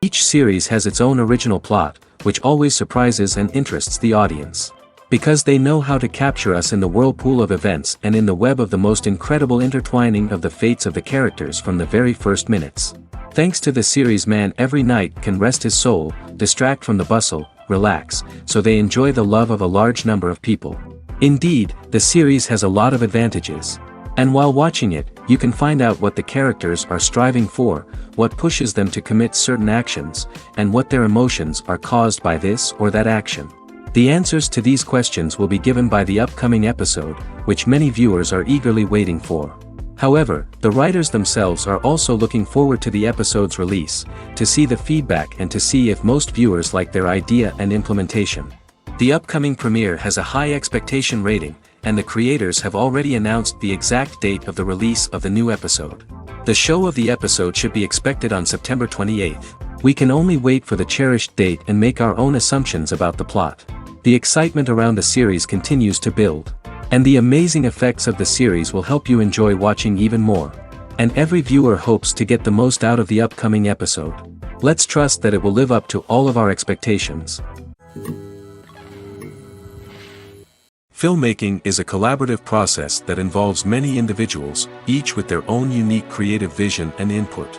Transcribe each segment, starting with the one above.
Each series has its own original plot, which always surprises and interests the audience. Because they know how to capture us in the whirlpool of events and in the web of the most incredible intertwining of the fates of the characters from the very first minutes. Thanks to the series, man every night can rest his soul, distract from the bustle, relax, so they enjoy the love of a large number of people. Indeed, the series has a lot of advantages. And while watching it, you can find out what the characters are striving for, what pushes them to commit certain actions, and what their emotions are caused by this or that action. The answers to these questions will be given by the upcoming episode, which many viewers are eagerly waiting for. However, the writers themselves are also looking forward to the episode's release, to see the feedback and to see if most viewers like their idea and implementation. The upcoming premiere has a high expectation rating, and the creators have already announced the exact date of the release of the new episode. The show of the episode should be expected on September 28th. We can only wait for the cherished date and make our own assumptions about the plot. The excitement around the series continues to build. And the amazing effects of the series will help you enjoy watching even more. And every viewer hopes to get the most out of the upcoming episode. Let's trust that it will live up to all of our expectations. Filmmaking is a collaborative process that involves many individuals, each with their own unique creative vision and input.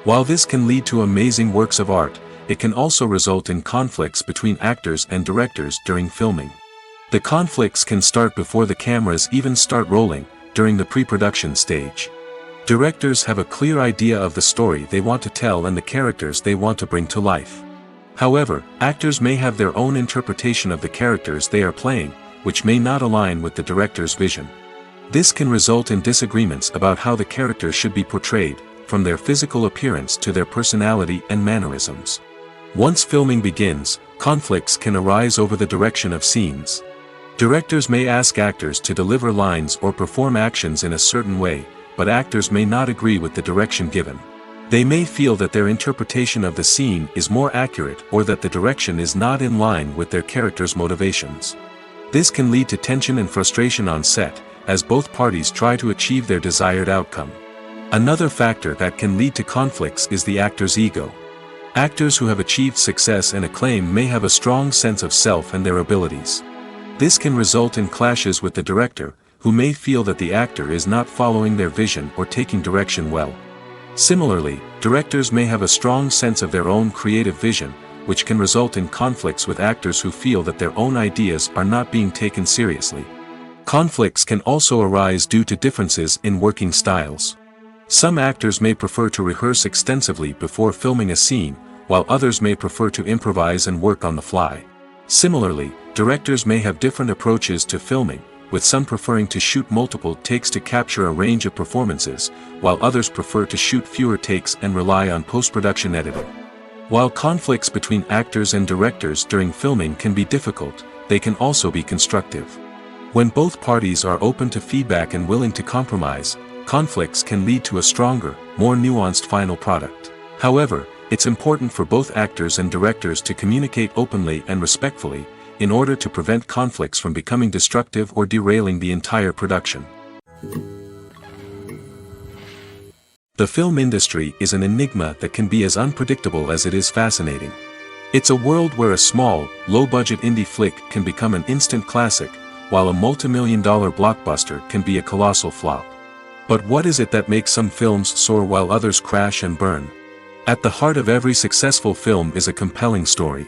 While this can lead to amazing works of art, it can also result in conflicts between actors and directors during filming. The conflicts can start before the cameras even start rolling, during the pre-production stage. Directors have a clear idea of the story they want to tell and the characters they want to bring to life. However, actors may have their own interpretation of the characters they are playing, which may not align with the director's vision. This can result in disagreements about how the characters should be portrayed, from their physical appearance to their personality and mannerisms. Once filming begins, conflicts can arise over the direction of scenes. Directors may ask actors to deliver lines or perform actions in a certain way, but actors may not agree with the direction given. They may feel that their interpretation of the scene is more accurate or that the direction is not in line with their character's motivations. This can lead to tension and frustration on set, as both parties try to achieve their desired outcome. Another factor that can lead to conflicts is the actor's ego. Actors who have achieved success and acclaim may have a strong sense of self and their abilities. This can result in clashes with the director, who may feel that the actor is not following their vision or taking direction well. Similarly, directors may have a strong sense of their own creative vision, which can result in conflicts with actors who feel that their own ideas are not being taken seriously. Conflicts can also arise due to differences in working styles. Some actors may prefer to rehearse extensively before filming a scene, while others may prefer to improvise and work on the fly. Similarly, directors may have different approaches to filming, with some preferring to shoot multiple takes to capture a range of performances, while others prefer to shoot fewer takes and rely on post-production editing. While conflicts between actors and directors during filming can be difficult, they can also be constructive. When both parties are open to feedback and willing to compromise, conflicts can lead to a stronger, more nuanced final product. However, it's important for both actors and directors to communicate openly and respectfully, in order to prevent conflicts from becoming destructive or derailing the entire production. The film industry is an enigma that can be as unpredictable as it is fascinating. It's a world where a small, low-budget indie flick can become an instant classic, while a multi-million-dollar blockbuster can be a colossal flop. But what is it that makes some films soar while others crash and burn? At the heart of every successful film is a compelling story.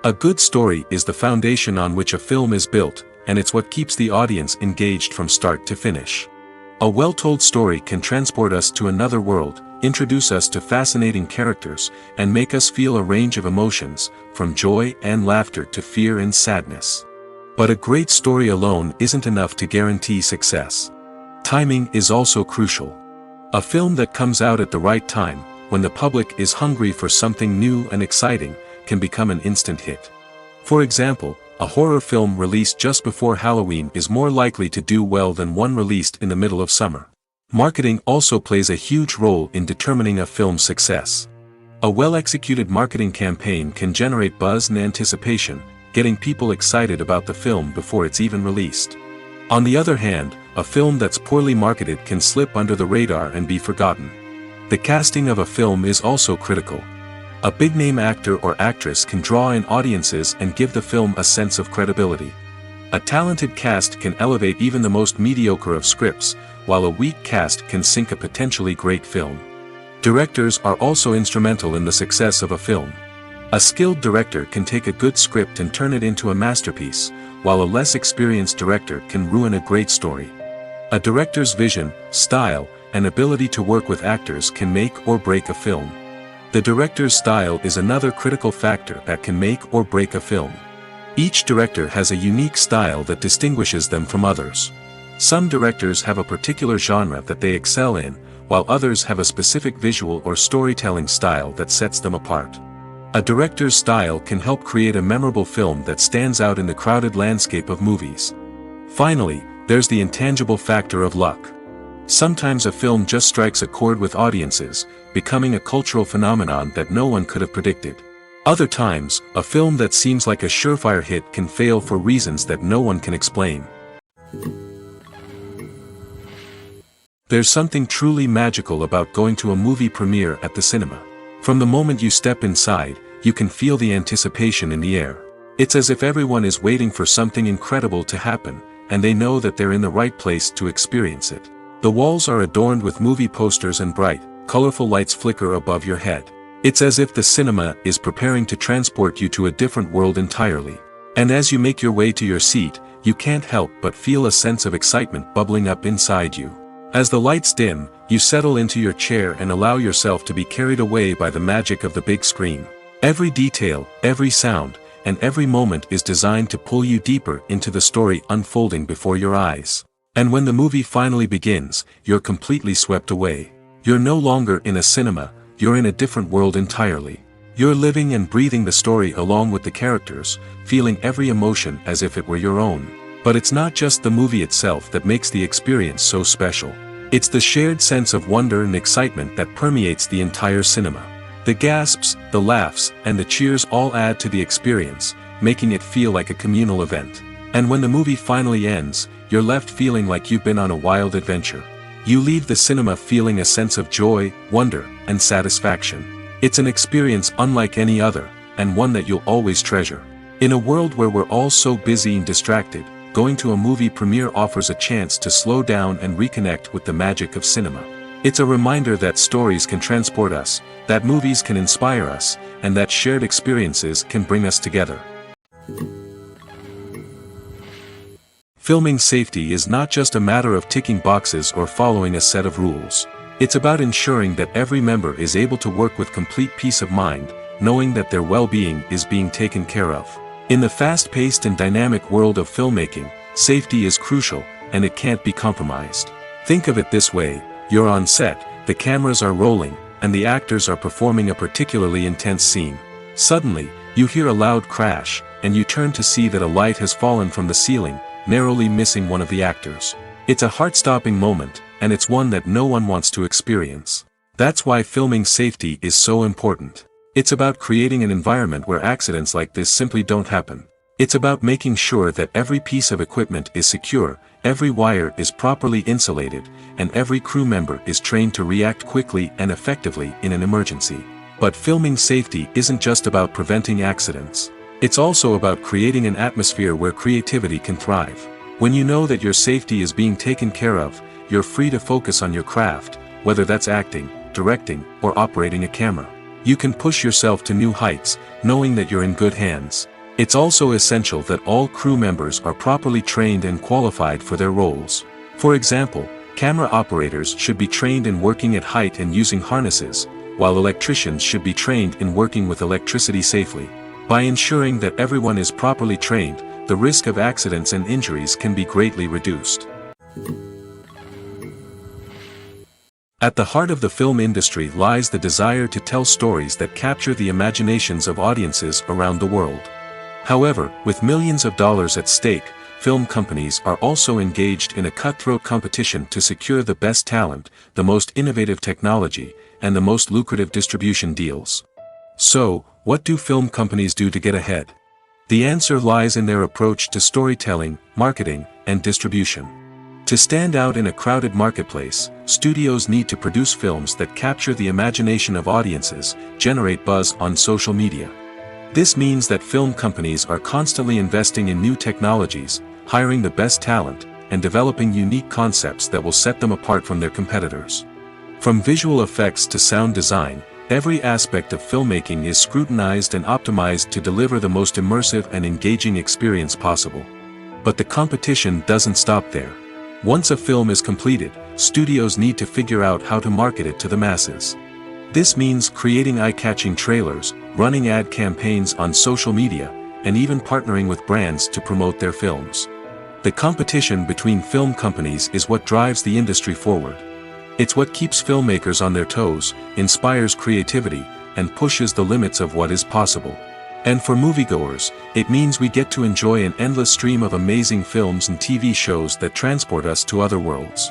A good story is the foundation on which a film is built, and it's what keeps the audience engaged from start to finish. A well-told story can transport us to another world, introduce us to fascinating characters, and make us feel a range of emotions, from joy and laughter to fear and sadness. But a great story alone isn't enough to guarantee success. Timing is also crucial. A film that comes out at the right time, when the public is hungry for something new and exciting, can become an instant hit. For example, a horror film released just before Halloween is more likely to do well than one released in the middle of summer. Marketing also plays a huge role in determining a film's success. A well-executed marketing campaign can generate buzz and anticipation, getting people excited about the film before it's even released. On the other hand, a film that's poorly marketed can slip under the radar and be forgotten. The casting of a film is also critical. A big-name actor or actress can draw in audiences and give the film a sense of credibility. A talented cast can elevate even the most mediocre of scripts, while a weak cast can sink a potentially great film. Directors are also instrumental in the success of a film. A skilled director can take a good script and turn it into a masterpiece, while a less experienced director can ruin a great story. A director's vision, style, and ability to work with actors can make or break a film. The director's style is another critical factor that can make or break a film. Each director has a unique style that distinguishes them from others. Some directors have a particular genre that they excel in, while others have a specific visual or storytelling style that sets them apart. A director's style can help create a memorable film that stands out in the crowded landscape of movies. Finally, there's the intangible factor of luck. Sometimes a film just strikes a chord with audiences, becoming a cultural phenomenon that no one could have predicted. Other times, a film that seems like a surefire hit can fail for reasons that no one can explain. There's something truly magical about going to a movie premiere at the cinema. From the moment you step inside, you can feel the anticipation in the air. It's as if everyone is waiting for something incredible to happen, and they know that they're in the right place to experience it. The walls are adorned with movie posters and bright, colorful lights flicker above your head. It's as if the cinema is preparing to transport you to a different world entirely. And as you make your way to your seat, you can't help but feel a sense of excitement bubbling up inside you. As the lights dim, you settle into your chair and allow yourself to be carried away by the magic of the big screen. Every detail, every sound, and every moment is designed to pull you deeper into the story unfolding before your eyes. And when the movie finally begins, you're completely swept away. You're no longer in a cinema, you're in a different world entirely. You're living and breathing the story along with the characters, feeling every emotion as if it were your own. But it's not just the movie itself that makes the experience so special. It's the shared sense of wonder and excitement that permeates the entire cinema. The gasps, the laughs, and the cheers all add to the experience, making it feel like a communal event. And when the movie finally ends, you're left feeling like you've been on a wild adventure. You leave the cinema feeling a sense of joy, wonder, and satisfaction. It's an experience unlike any other, and one that you'll always treasure. In a world where we're all so busy and distracted, going to a movie premiere offers a chance to slow down and reconnect with the magic of cinema. It's a reminder that stories can transport us, that movies can inspire us, and that shared experiences can bring us together. Filming safety is not just a matter of ticking boxes or following a set of rules. It's about ensuring that every member is able to work with complete peace of mind, knowing that their well-being is being taken care of. In the fast-paced and dynamic world of filmmaking, safety is crucial, and it can't be compromised. Think of it this way: you're on set, the cameras are rolling, and the actors are performing a particularly intense scene. Suddenly, you hear a loud crash, and you turn to see that a light has fallen from the ceiling, narrowly missing one of the actors. It's a heart-stopping moment, and it's one that no one wants to experience. That's why filming safety is so important. It's about creating an environment where accidents like this simply don't happen. It's about making sure that every piece of equipment is secure, every wire is properly insulated, and every crew member is trained to react quickly and effectively in an emergency. But filming safety isn't just about preventing accidents. It's also about creating an atmosphere where creativity can thrive. When you know that your safety is being taken care of, you're free to focus on your craft, whether that's acting, directing, or operating a camera. You can push yourself to new heights, knowing that you're in good hands. It's also essential that all crew members are properly trained and qualified for their roles. For example, camera operators should be trained in working at height and using harnesses, while electricians should be trained in working with electricity safely. By ensuring that everyone is properly trained, the risk of accidents and injuries can be greatly reduced. At the heart of the film industry lies the desire to tell stories that capture the imaginations of audiences around the world. However, with millions of dollars at stake, film companies are also engaged in a cutthroat competition to secure the best talent, the most innovative technology, and the most lucrative distribution deals. So, what do film companies do to get ahead? The answer lies in their approach to storytelling, marketing, and distribution. To stand out in a crowded marketplace, studios need to produce films that capture the imagination of audiences, generate buzz on social media. This means that film companies are constantly investing in new technologies, hiring the best talent, and developing unique concepts that will set them apart from their competitors. From visual effects to sound design, every aspect of filmmaking is scrutinized and optimized to deliver the most immersive and engaging experience possible. But the competition doesn't stop there. Once a film is completed, studios need to figure out how to market it to the masses. This means creating eye-catching trailers, running ad campaigns on social media, and even partnering with brands to promote their films. The competition between film companies is what drives the industry forward. It's what keeps filmmakers on their toes, inspires creativity, and pushes the limits of what is possible. And for moviegoers, it means we get to enjoy an endless stream of amazing films and TV shows that transport us to other worlds.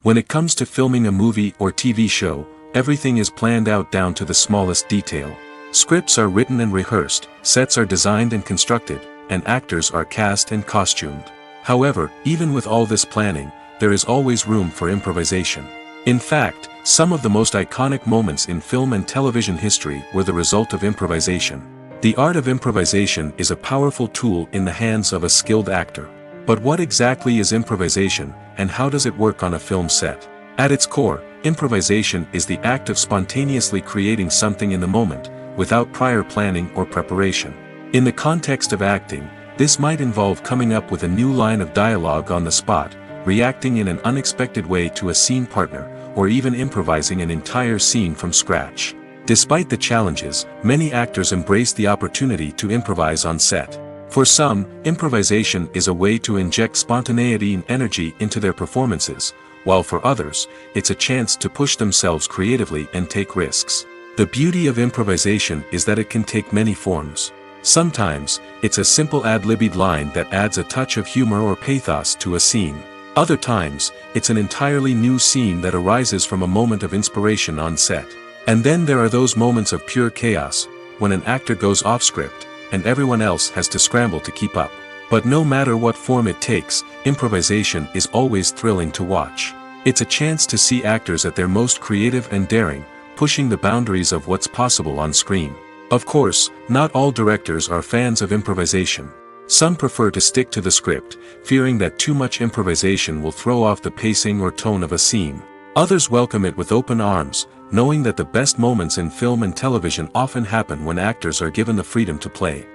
When it comes to filming a movie or TV show, everything is planned out down to the smallest detail. Scripts are written and rehearsed, sets are designed and constructed, and actors are cast and costumed. However, even with all this planning, there is always room for improvisation. In fact, some of the most iconic moments in film and television history were the result of improvisation. The art of improvisation is a powerful tool in the hands of a skilled actor. But what exactly is improvisation, and how does it work on a film set? At its core, improvisation is the act of spontaneously creating something in the moment, without prior planning or preparation. In the context of acting, this might involve coming up with a new line of dialogue on the spot, reacting in an unexpected way to a scene partner, or even improvising an entire scene from scratch. Despite the challenges, many actors embrace the opportunity to improvise on set. For some, improvisation is a way to inject spontaneity and energy into their performances, while for others, it's a chance to push themselves creatively and take risks. The beauty of improvisation is that it can take many forms. Sometimes, it's a simple ad-libbed line that adds a touch of humor or pathos to a scene. Other times, it's an entirely new scene that arises from a moment of inspiration on set. And then there are those moments of pure chaos, when an actor goes off script, and everyone else has to scramble to keep up. But no matter what form it takes, improvisation is always thrilling to watch. It's a chance to see actors at their most creative and daring, pushing the boundaries of what's possible on screen. Of course, not all directors are fans of improvisation. Some prefer to stick to the script, fearing that too much improvisation will throw off the pacing or tone of a scene. Others welcome it with open arms, knowing that the best moments in film and television often happen when actors are given the freedom to play.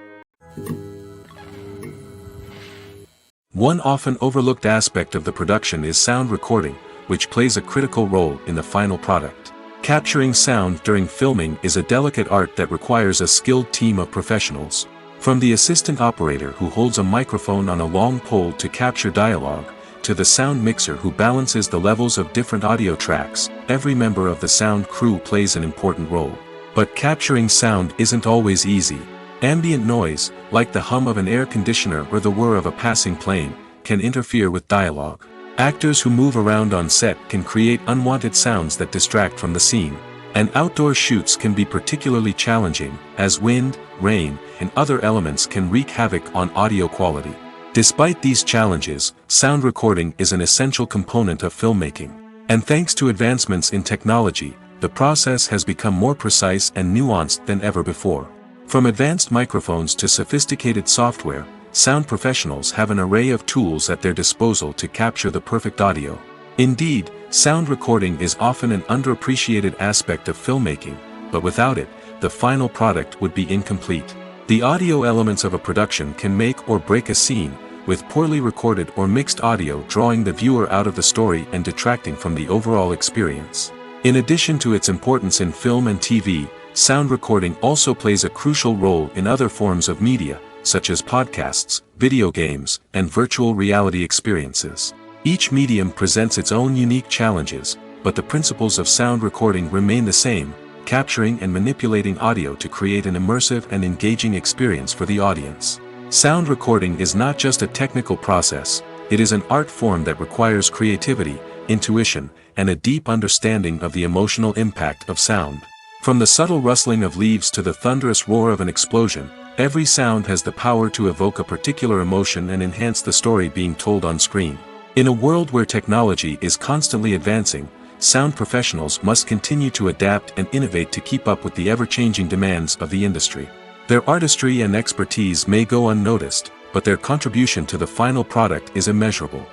One often overlooked aspect of the production is sound recording, which plays a critical role in the final product. Capturing sound during filming is a delicate art that requires a skilled team of professionals. From the assistant operator who holds a microphone on a long pole to capture dialogue, to the sound mixer who balances the levels of different audio tracks, every member of the sound crew plays an important role. But capturing sound isn't always easy. Ambient noise, like the hum of an air conditioner or the whir of a passing plane, can interfere with dialogue. Actors who move around on set can create unwanted sounds that distract from the scene. And outdoor shoots can be particularly challenging, as wind, rain, and other elements can wreak havoc on audio quality. Despite these challenges, sound recording is an essential component of filmmaking. And thanks to advancements in technology, the process has become more precise and nuanced than ever before. From advanced microphones to sophisticated software, sound professionals have an array of tools at their disposal to capture the perfect audio. Indeed, sound recording is often an underappreciated aspect of filmmaking, but without it, the final product would be incomplete. The audio elements of a production can make or break a scene, with poorly recorded or mixed audio drawing the viewer out of the story and detracting from the overall experience. In addition to its importance in film and TV, sound recording also plays a crucial role in other forms of media, such as podcasts, video games, and virtual reality experiences. Each medium presents its own unique challenges, but the principles of sound recording remain the same, capturing and manipulating audio to create an immersive and engaging experience for the audience. Sound recording is not just a technical process, it is an art form that requires creativity, intuition, and a deep understanding of the emotional impact of sound. From the subtle rustling of leaves to the thunderous roar of an explosion, Every sound has the power to evoke a particular emotion and enhance the story being told on screen. In a world where technology is constantly advancing, sound professionals must continue to adapt and innovate to keep up with the ever-changing demands of the industry. Their artistry and expertise may go unnoticed, but their contribution to the final product is immeasurable.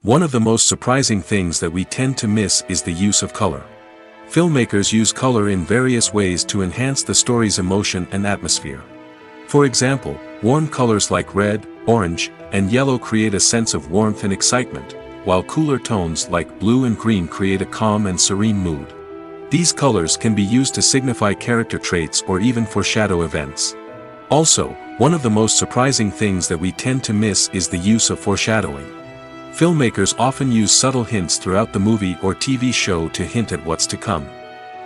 One of the most surprising things that we tend to miss is the use of color. Filmmakers use color in various ways to enhance the story's emotion and atmosphere. For example, warm colors like red, orange, and yellow create a sense of warmth and excitement, while cooler tones like blue and green create a calm and serene mood. These colors can be used to signify character traits or even foreshadow events. Also, one of the most surprising things that we tend to miss is the use of foreshadowing. Filmmakers often use subtle hints throughout the movie or TV show to hint at what's to come.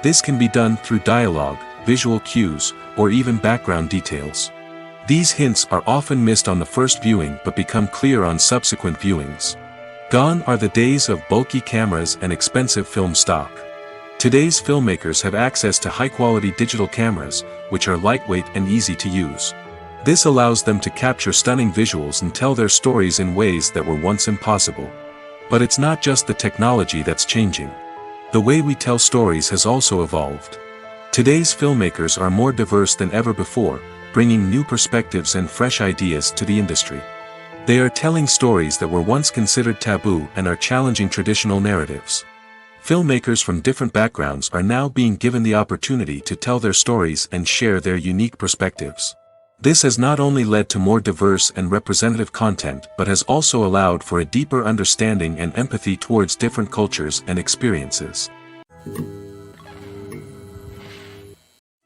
This can be done through dialogue, visual cues, or even background details. These hints are often missed on the first viewing but become clear on subsequent viewings. Gone are the days of bulky cameras and expensive film stock. Today's filmmakers have access to high-quality digital cameras, which are lightweight and easy to use. This allows them to capture stunning visuals and tell their stories in ways that were once impossible. But it's not just the technology that's changing. The way we tell stories has also evolved. Today's filmmakers are more diverse than ever before, bringing new perspectives and fresh ideas to the industry. They are telling stories that were once considered taboo and are challenging traditional narratives. Filmmakers from different backgrounds are now being given the opportunity to tell their stories and share their unique perspectives. This has not only led to more diverse and representative content but has also allowed for a deeper understanding and empathy towards different cultures and experiences.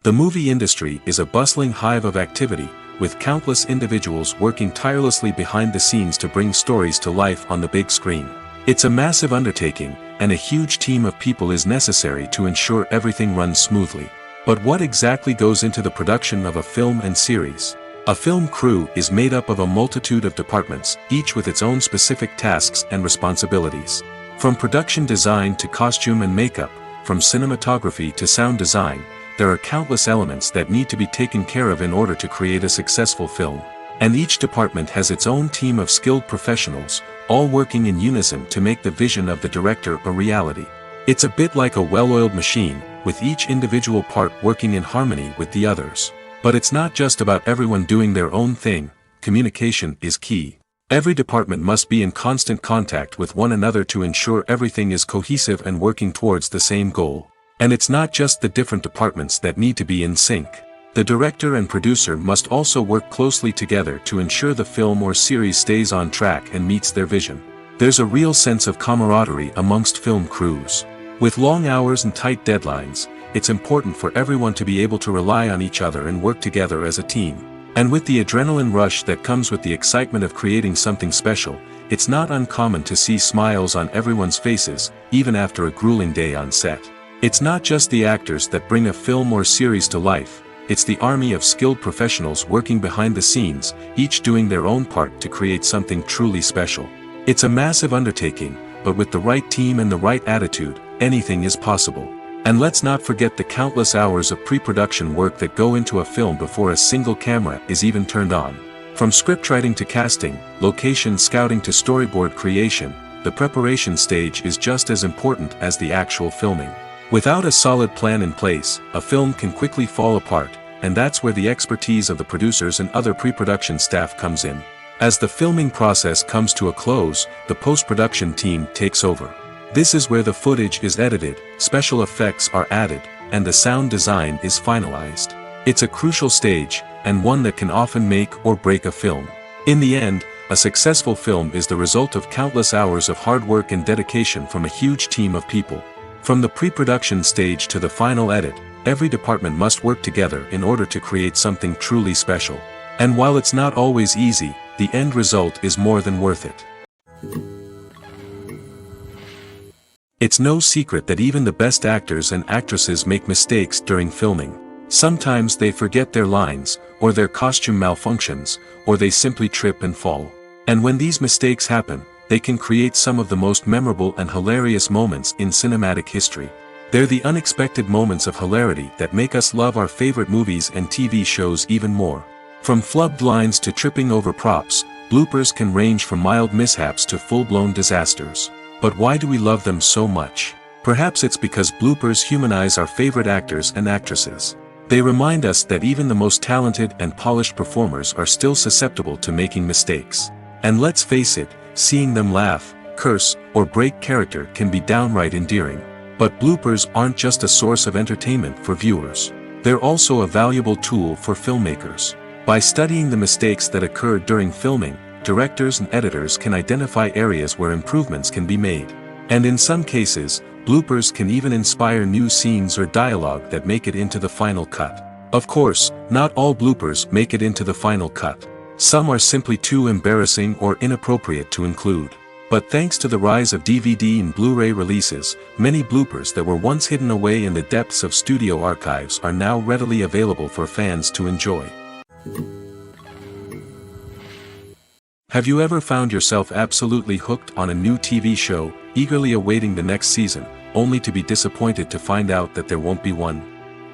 The movie industry is a bustling hive of activity, with countless individuals working tirelessly behind the scenes to bring stories to life on the big screen. It's a massive undertaking, and a huge team of people is necessary to ensure everything runs smoothly. But what exactly goes into the production of a film and series? A film crew is made up of a multitude of departments, each with its own specific tasks and responsibilities. From production design to costume and makeup, from cinematography to sound design, there are countless elements that need to be taken care of in order to create a successful film. And each department has its own team of skilled professionals, all working in unison to make the vision of the director a reality. It's a bit like a well-oiled machine, with each individual part working in harmony with the others. But it's not just about everyone doing their own thing. Communication is key. Every department must be in constant contact with one another to ensure everything is cohesive and working towards the same goal. And it's not just the different departments that need to be in sync. The director and producer must also work closely together to ensure the film or series stays on track and meets their vision. There's a real sense of camaraderie amongst film crews. With long hours and tight deadlines, it's important for everyone to be able to rely on each other and work together as a team. And with the adrenaline rush that comes with the excitement of creating something special, it's not uncommon to see smiles on everyone's faces, even after a grueling day on set. It's not just the actors that bring a film or series to life, it's the army of skilled professionals working behind the scenes, each doing their own part to create something truly special. It's a massive undertaking, but with the right team and the right attitude, anything is possible. And let's not forget the countless hours of pre-production work that go into a film before a single camera is even turned on. From scriptwriting to casting, location scouting to storyboard creation, the preparation stage is just as important as the actual filming. Without a solid plan in place, a film can quickly fall apart, and that's where the expertise of the producers and other pre-production staff comes in. As the filming process comes to a close, the post-production team takes over. This is where the footage is edited, special effects are added, and the sound design is finalized. It's a crucial stage, and one that can often make or break a film. In the end, a successful film is the result of countless hours of hard work and dedication from a huge team of people. From the pre-production stage to the final edit, every department must work together in order to create something truly special. And while it's not always easy, the end result is more than worth it. It's no secret that even the best actors and actresses make mistakes during filming. Sometimes they forget their lines, or their costume malfunctions, or they simply trip and fall. And when these mistakes happen, they can create some of the most memorable and hilarious moments in cinematic history. They're the unexpected moments of hilarity that make us love our favorite movies and TV shows even more. From flubbed lines to tripping over props, bloopers can range from mild mishaps to full-blown disasters. But why do we love them so much? Perhaps it's because bloopers humanize our favorite actors and actresses. They remind us that even the most talented and polished performers are still susceptible to making mistakes. And let's face it, seeing them laugh, curse, or break character can be downright endearing. But bloopers aren't just a source of entertainment for viewers. They're also a valuable tool for filmmakers. By studying the mistakes that occurred during filming, directors and editors can identify areas where improvements can be made. And in some cases, bloopers can even inspire new scenes or dialogue that make it into the final cut. Of course, not all bloopers make it into the final cut. Some are simply too embarrassing or inappropriate to include. But thanks to the rise of DVD and Blu-ray releases, many bloopers that were once hidden away in the depths of studio archives are now readily available for fans to enjoy. Have you ever found yourself absolutely hooked on a new TV show, eagerly awaiting the next season, only to be disappointed to find out that there won't be one?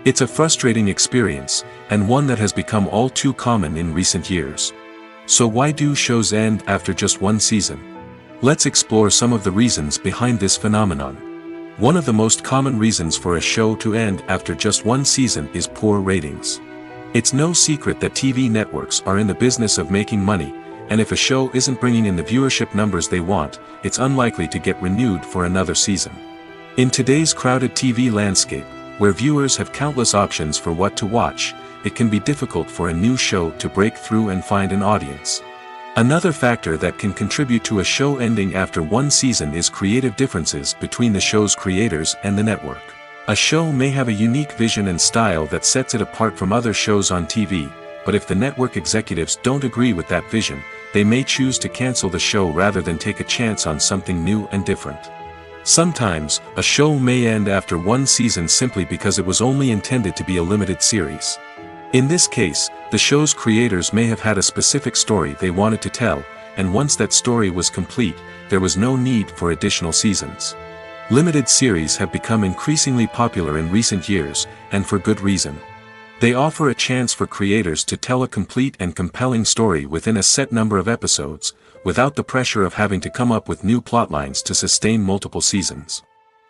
It's a frustrating experience, and one that has become all too common in recent years. So why do shows end after just one season? Let's explore some of the reasons behind this phenomenon. One of the most common reasons for a show to end after just one season is poor ratings. It's no secret that TV networks are in the business of making money, and if a show isn't bringing in the viewership numbers they want, it's unlikely to get renewed for another season. In today's crowded TV landscape, where viewers have countless options for what to watch, it can be difficult for a new show to break through and find an audience. Another factor that can contribute to a show ending after one season is creative differences between the show's creators and the network. A show may have a unique vision and style that sets it apart from other shows on TV, but if the network executives don't agree with that vision, they may choose to cancel the show rather than take a chance on something new and different. Sometimes, a show may end after one season simply because it was only intended to be a limited series. In this case, the show's creators may have had a specific story they wanted to tell, and once that story was complete, there was no need for additional seasons. Limited series have become increasingly popular in recent years, and for good reason. They offer a chance for creators to tell a complete and compelling story within a set number of episodes, without the pressure of having to come up with new plotlines to sustain multiple seasons.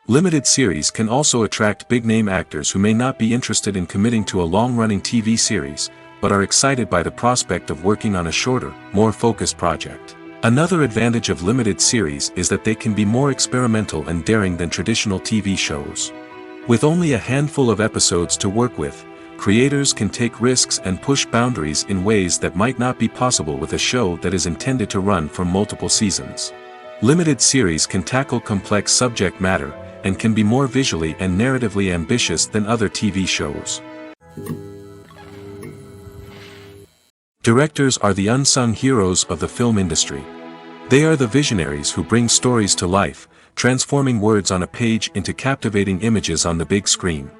Limited series can also attract big-name actors who may not be interested in committing to a long-running TV series, but are excited by the prospect of working on a shorter, more focused project. Another advantage of limited series is that they can be more experimental and daring than traditional TV shows. With only a handful of episodes to work with, creators can take risks and push boundaries in ways that might not be possible with a show that is intended to run for multiple seasons. Limited series can tackle complex subject matter, and can be more visually and narratively ambitious than other TV shows. Directors are the unsung heroes of the film industry. They are the visionaries who bring stories to life, transforming words on a page into captivating images on the big screen.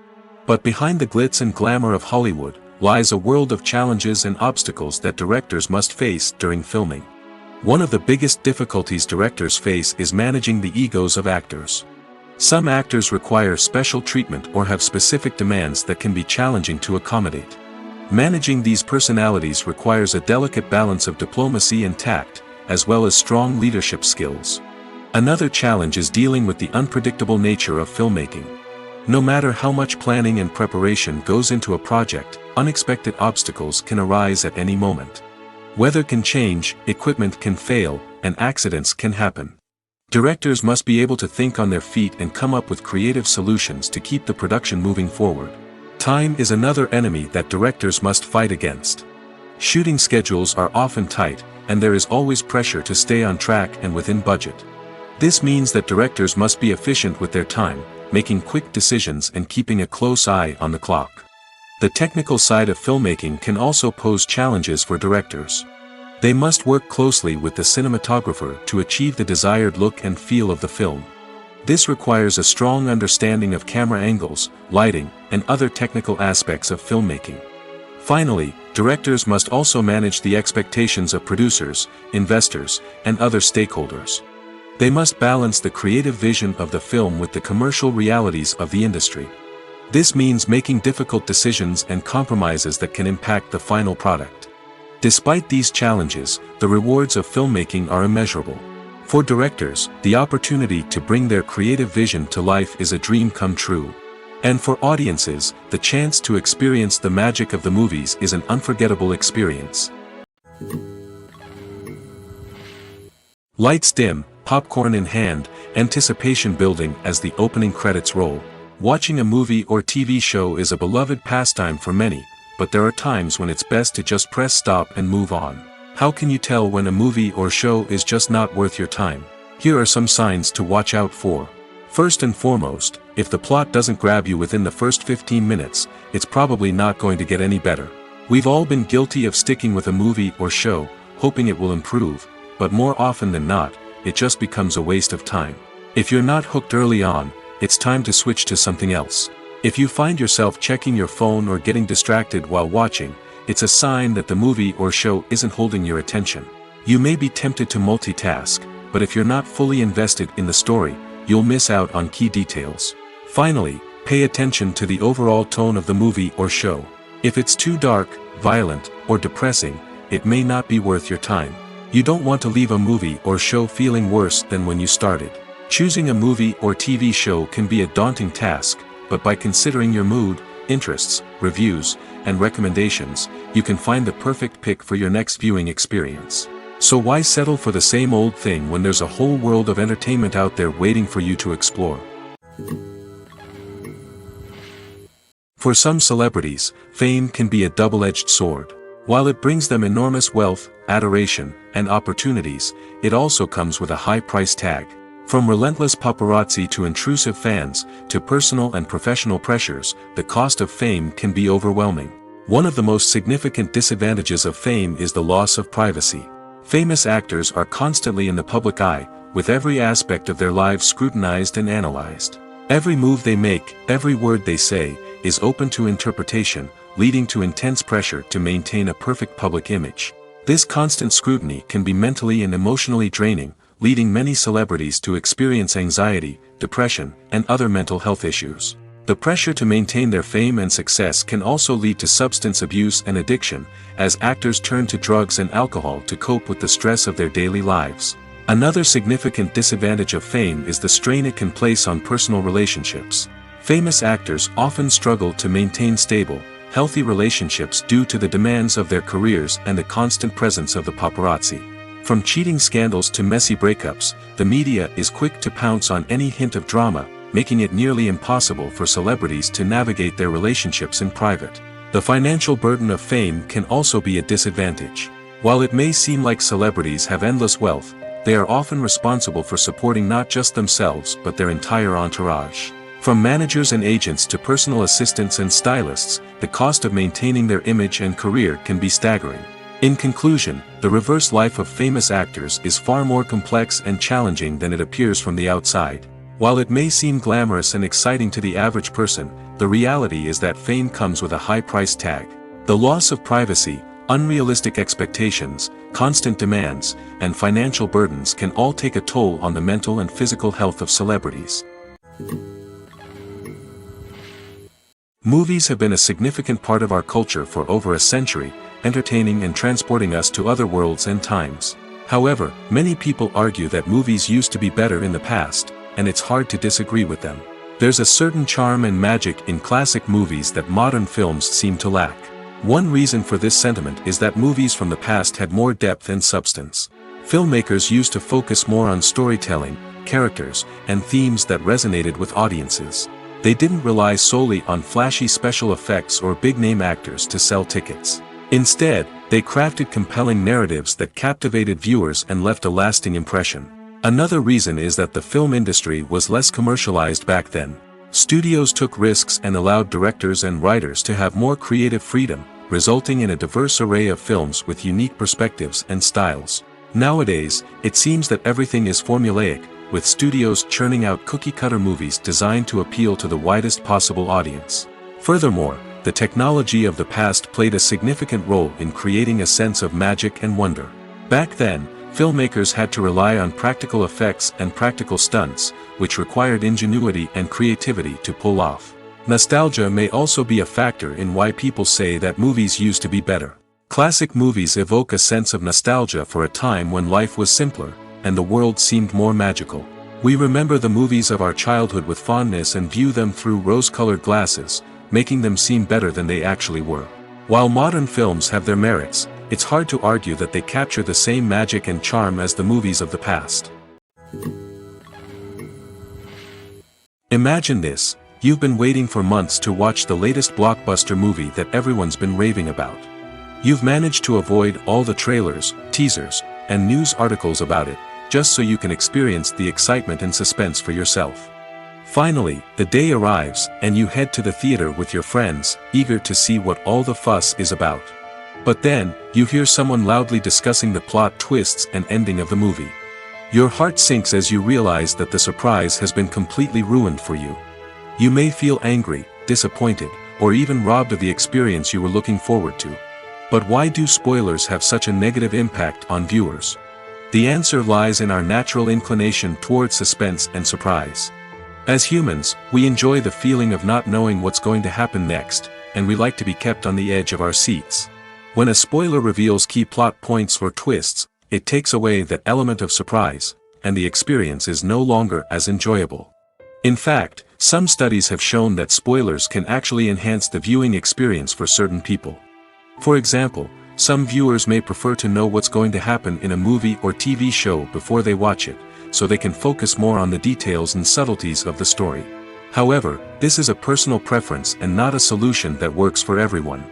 But behind the glitz and glamour of Hollywood, lies a world of challenges and obstacles that directors must face during filming. One of the biggest difficulties directors face is managing the egos of actors. Some actors require special treatment or have specific demands that can be challenging to accommodate. Managing these personalities requires a delicate balance of diplomacy and tact, as well as strong leadership skills. Another challenge is dealing with the unpredictable nature of filmmaking. No matter how much planning and preparation goes into a project, unexpected obstacles can arise at any moment. Weather can change, equipment can fail, and accidents can happen. Directors must be able to think on their feet and come up with creative solutions to keep the production moving forward. Time is another enemy that directors must fight against. Shooting schedules are often tight, and there is always pressure to stay on track and within budget. This means that directors must be efficient with their time, making quick decisions and keeping a close eye on the clock. The technical side of filmmaking can also pose challenges for directors. They must work closely with the cinematographer to achieve the desired look and feel of the film. This requires a strong understanding of camera angles, lighting, and other technical aspects of filmmaking. Finally, directors must also manage the expectations of producers, investors, and other stakeholders. They must balance the creative vision of the film with the commercial realities of the industry. This means making difficult decisions and compromises that can impact the final product. Despite these challenges, the rewards of filmmaking are immeasurable. For directors, the opportunity to bring their creative vision to life is a dream come true. And for audiences, the chance to experience the magic of the movies is an unforgettable experience. Lights dim, popcorn in hand, anticipation building as the opening credits roll. Watching a movie or TV show is a beloved pastime for many, but there are times when it's best to just press stop and move on. How can you tell when a movie or show is just not worth your time? Here are some signs to watch out for. First and foremost, if the plot doesn't grab you within the first 15 minutes, it's probably not going to get any better. We've all been guilty of sticking with a movie or show, hoping it will improve, but more often than not, it just becomes a waste of time. If you're not hooked early on, it's time to switch to something else. If you find yourself checking your phone or getting distracted while watching, it's a sign that the movie or show isn't holding your attention. You may be tempted to multitask, but if you're not fully invested in the story, you'll miss out on key details. Finally, pay attention to the overall tone of the movie or show. If it's too dark, violent, or depressing, it may not be worth your time. You don't want to leave a movie or show feeling worse than when you started. Choosing a movie or TV show can be a daunting task, but by considering your mood, interests, reviews, and recommendations, you can find the perfect pick for your next viewing experience. So why settle for the same old thing when there's a whole world of entertainment out there waiting for you to explore? For some celebrities, fame can be a double-edged sword. While it brings them enormous wealth, adoration, and opportunities, it also comes with a high price tag. From relentless paparazzi to intrusive fans, to personal and professional pressures, the cost of fame can be overwhelming. One of the most significant disadvantages of fame is the loss of privacy. Famous actors are constantly in the public eye, with every aspect of their lives scrutinized and analyzed. Every move they make, every word they say, is open to interpretation, leading to intense pressure to maintain a perfect public image. This constant scrutiny can be mentally and emotionally draining, leading many celebrities to experience anxiety, depression, and other mental health issues. The pressure to maintain their fame and success can also lead to substance abuse and addiction, as actors turn to drugs and alcohol to cope with the stress of their daily lives. Another significant disadvantage of fame is the strain it can place on personal relationships. Famous actors often struggle to maintain stable, healthy relationships due to the demands of their careers and the constant presence of the paparazzi. From cheating scandals to messy breakups, the media is quick to pounce on any hint of drama, making it nearly impossible for celebrities to navigate their relationships in private. The financial burden of fame can also be a disadvantage. While it may seem like celebrities have endless wealth, they are often responsible for supporting not just themselves but their entire entourage. From managers and agents to personal assistants and stylists, the cost of maintaining their image and career can be staggering. In conclusion, the reverse life of famous actors is far more complex and challenging than it appears from the outside. While it may seem glamorous and exciting to the average person, the reality is that fame comes with a high price tag. The loss of privacy, unrealistic expectations, constant demands, and financial burdens can all take a toll on the mental and physical health of celebrities. Movies have been a significant part of our culture for over a century, entertaining and transporting us to other worlds and times. However, many people argue that movies used to be better in the past, and it's hard to disagree with them. There's a certain charm and magic in classic movies that modern films seem to lack. One reason for this sentiment is that movies from the past had more depth and substance. Filmmakers used to focus more on storytelling, characters, and themes that resonated with audiences. They didn't rely solely on flashy special effects or big-name actors to sell tickets. Instead, they crafted compelling narratives that captivated viewers and left a lasting impression. Another reason is that the film industry was less commercialized back then. Studios took risks and allowed directors and writers to have more creative freedom, resulting in a diverse array of films with unique perspectives and styles. Nowadays, it seems that everything is formulaic, with studios churning out cookie-cutter movies designed to appeal to the widest possible audience. Furthermore, the technology of the past played a significant role in creating a sense of magic and wonder. Back then, filmmakers had to rely on practical effects and practical stunts, which required ingenuity and creativity to pull off. Nostalgia may also be a factor in why people say that movies used to be better. Classic movies evoke a sense of nostalgia for a time when life was simpler, and the world seemed more magical. We remember the movies of our childhood with fondness and view them through rose-colored glasses, making them seem better than they actually were. While modern films have their merits, it's hard to argue that they capture the same magic and charm as the movies of the past. Imagine this: you've been waiting for months to watch the latest blockbuster movie that everyone's been raving about. You've managed to avoid all the trailers, teasers, and news articles about it, just so you can experience the excitement and suspense for yourself. Finally, the day arrives, and you head to the theater with your friends, eager to see what all the fuss is about. But then, you hear someone loudly discussing the plot twists and ending of the movie. Your heart sinks as you realize that the surprise has been completely ruined for you. You may feel angry, disappointed, or even robbed of the experience you were looking forward to. But why do spoilers have such a negative impact on viewers? The answer lies in our natural inclination towards suspense and surprise. As humans, we enjoy the feeling of not knowing what's going to happen next, and we like to be kept on the edge of our seats. When a spoiler reveals key plot points or twists, it takes away that element of surprise, and the experience is no longer as enjoyable. In fact, some studies have shown that spoilers can actually enhance the viewing experience for certain people. For example, some viewers may prefer to know what's going to happen in a movie or TV show before they watch it, so they can focus more on the details and subtleties of the story. However, this is a personal preference and not a solution that works for everyone.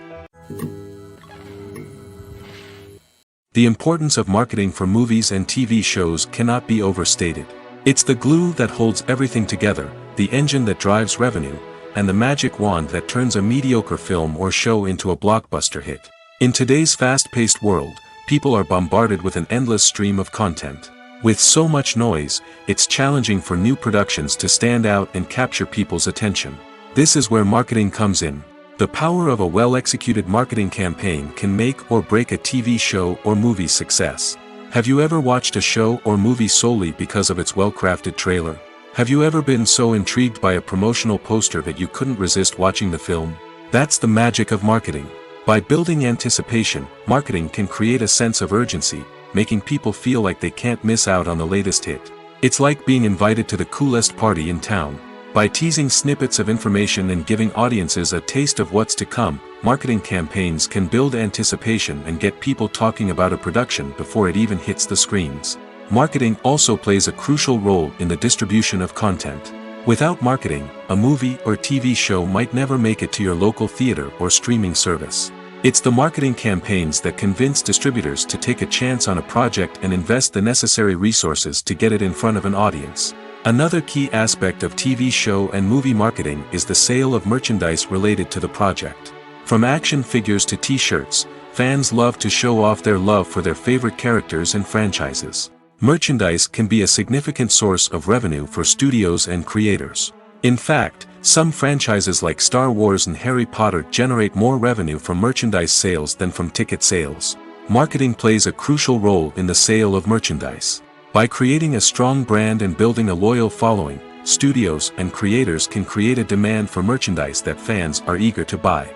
The importance of marketing for movies and TV shows cannot be overstated. It's the glue that holds everything together, the engine that drives revenue, and the magic wand that turns a mediocre film or show into a blockbuster hit. In today's fast-paced world, people are bombarded with an endless stream of content. With so much noise, it's challenging for new productions to stand out and capture people's attention. This is where marketing comes in. The power of a well-executed marketing campaign can make or break a TV show or movie's success. Have you ever watched a show or movie solely because of its well-crafted trailer? Have you ever been so intrigued by a promotional poster that you couldn't resist watching the film? That's the magic of marketing. By building anticipation, marketing can create a sense of urgency, making people feel like they can't miss out on the latest hit. It's like being invited to the coolest party in town. By teasing snippets of information and giving audiences a taste of what's to come, marketing campaigns can build anticipation and get people talking about a production before it even hits the screens. Marketing also plays a crucial role in the distribution of content. Without marketing, a movie or TV show might never make it to your local theater or streaming service. It's the marketing campaigns that convince distributors to take a chance on a project and invest the necessary resources to get it in front of an audience. Another key aspect of TV show and movie marketing is the sale of merchandise related to the project. From action figures to t-shirts, fans love to show off their love for their favorite characters and franchises. Merchandise can be a significant source of revenue for studios and creators. In fact, some franchises like Star Wars and Harry Potter generate more revenue from merchandise sales than from ticket sales. Marketing plays a crucial role in the sale of merchandise. By creating a strong brand and building a loyal following, studios and creators can create a demand for merchandise that fans are eager to buy.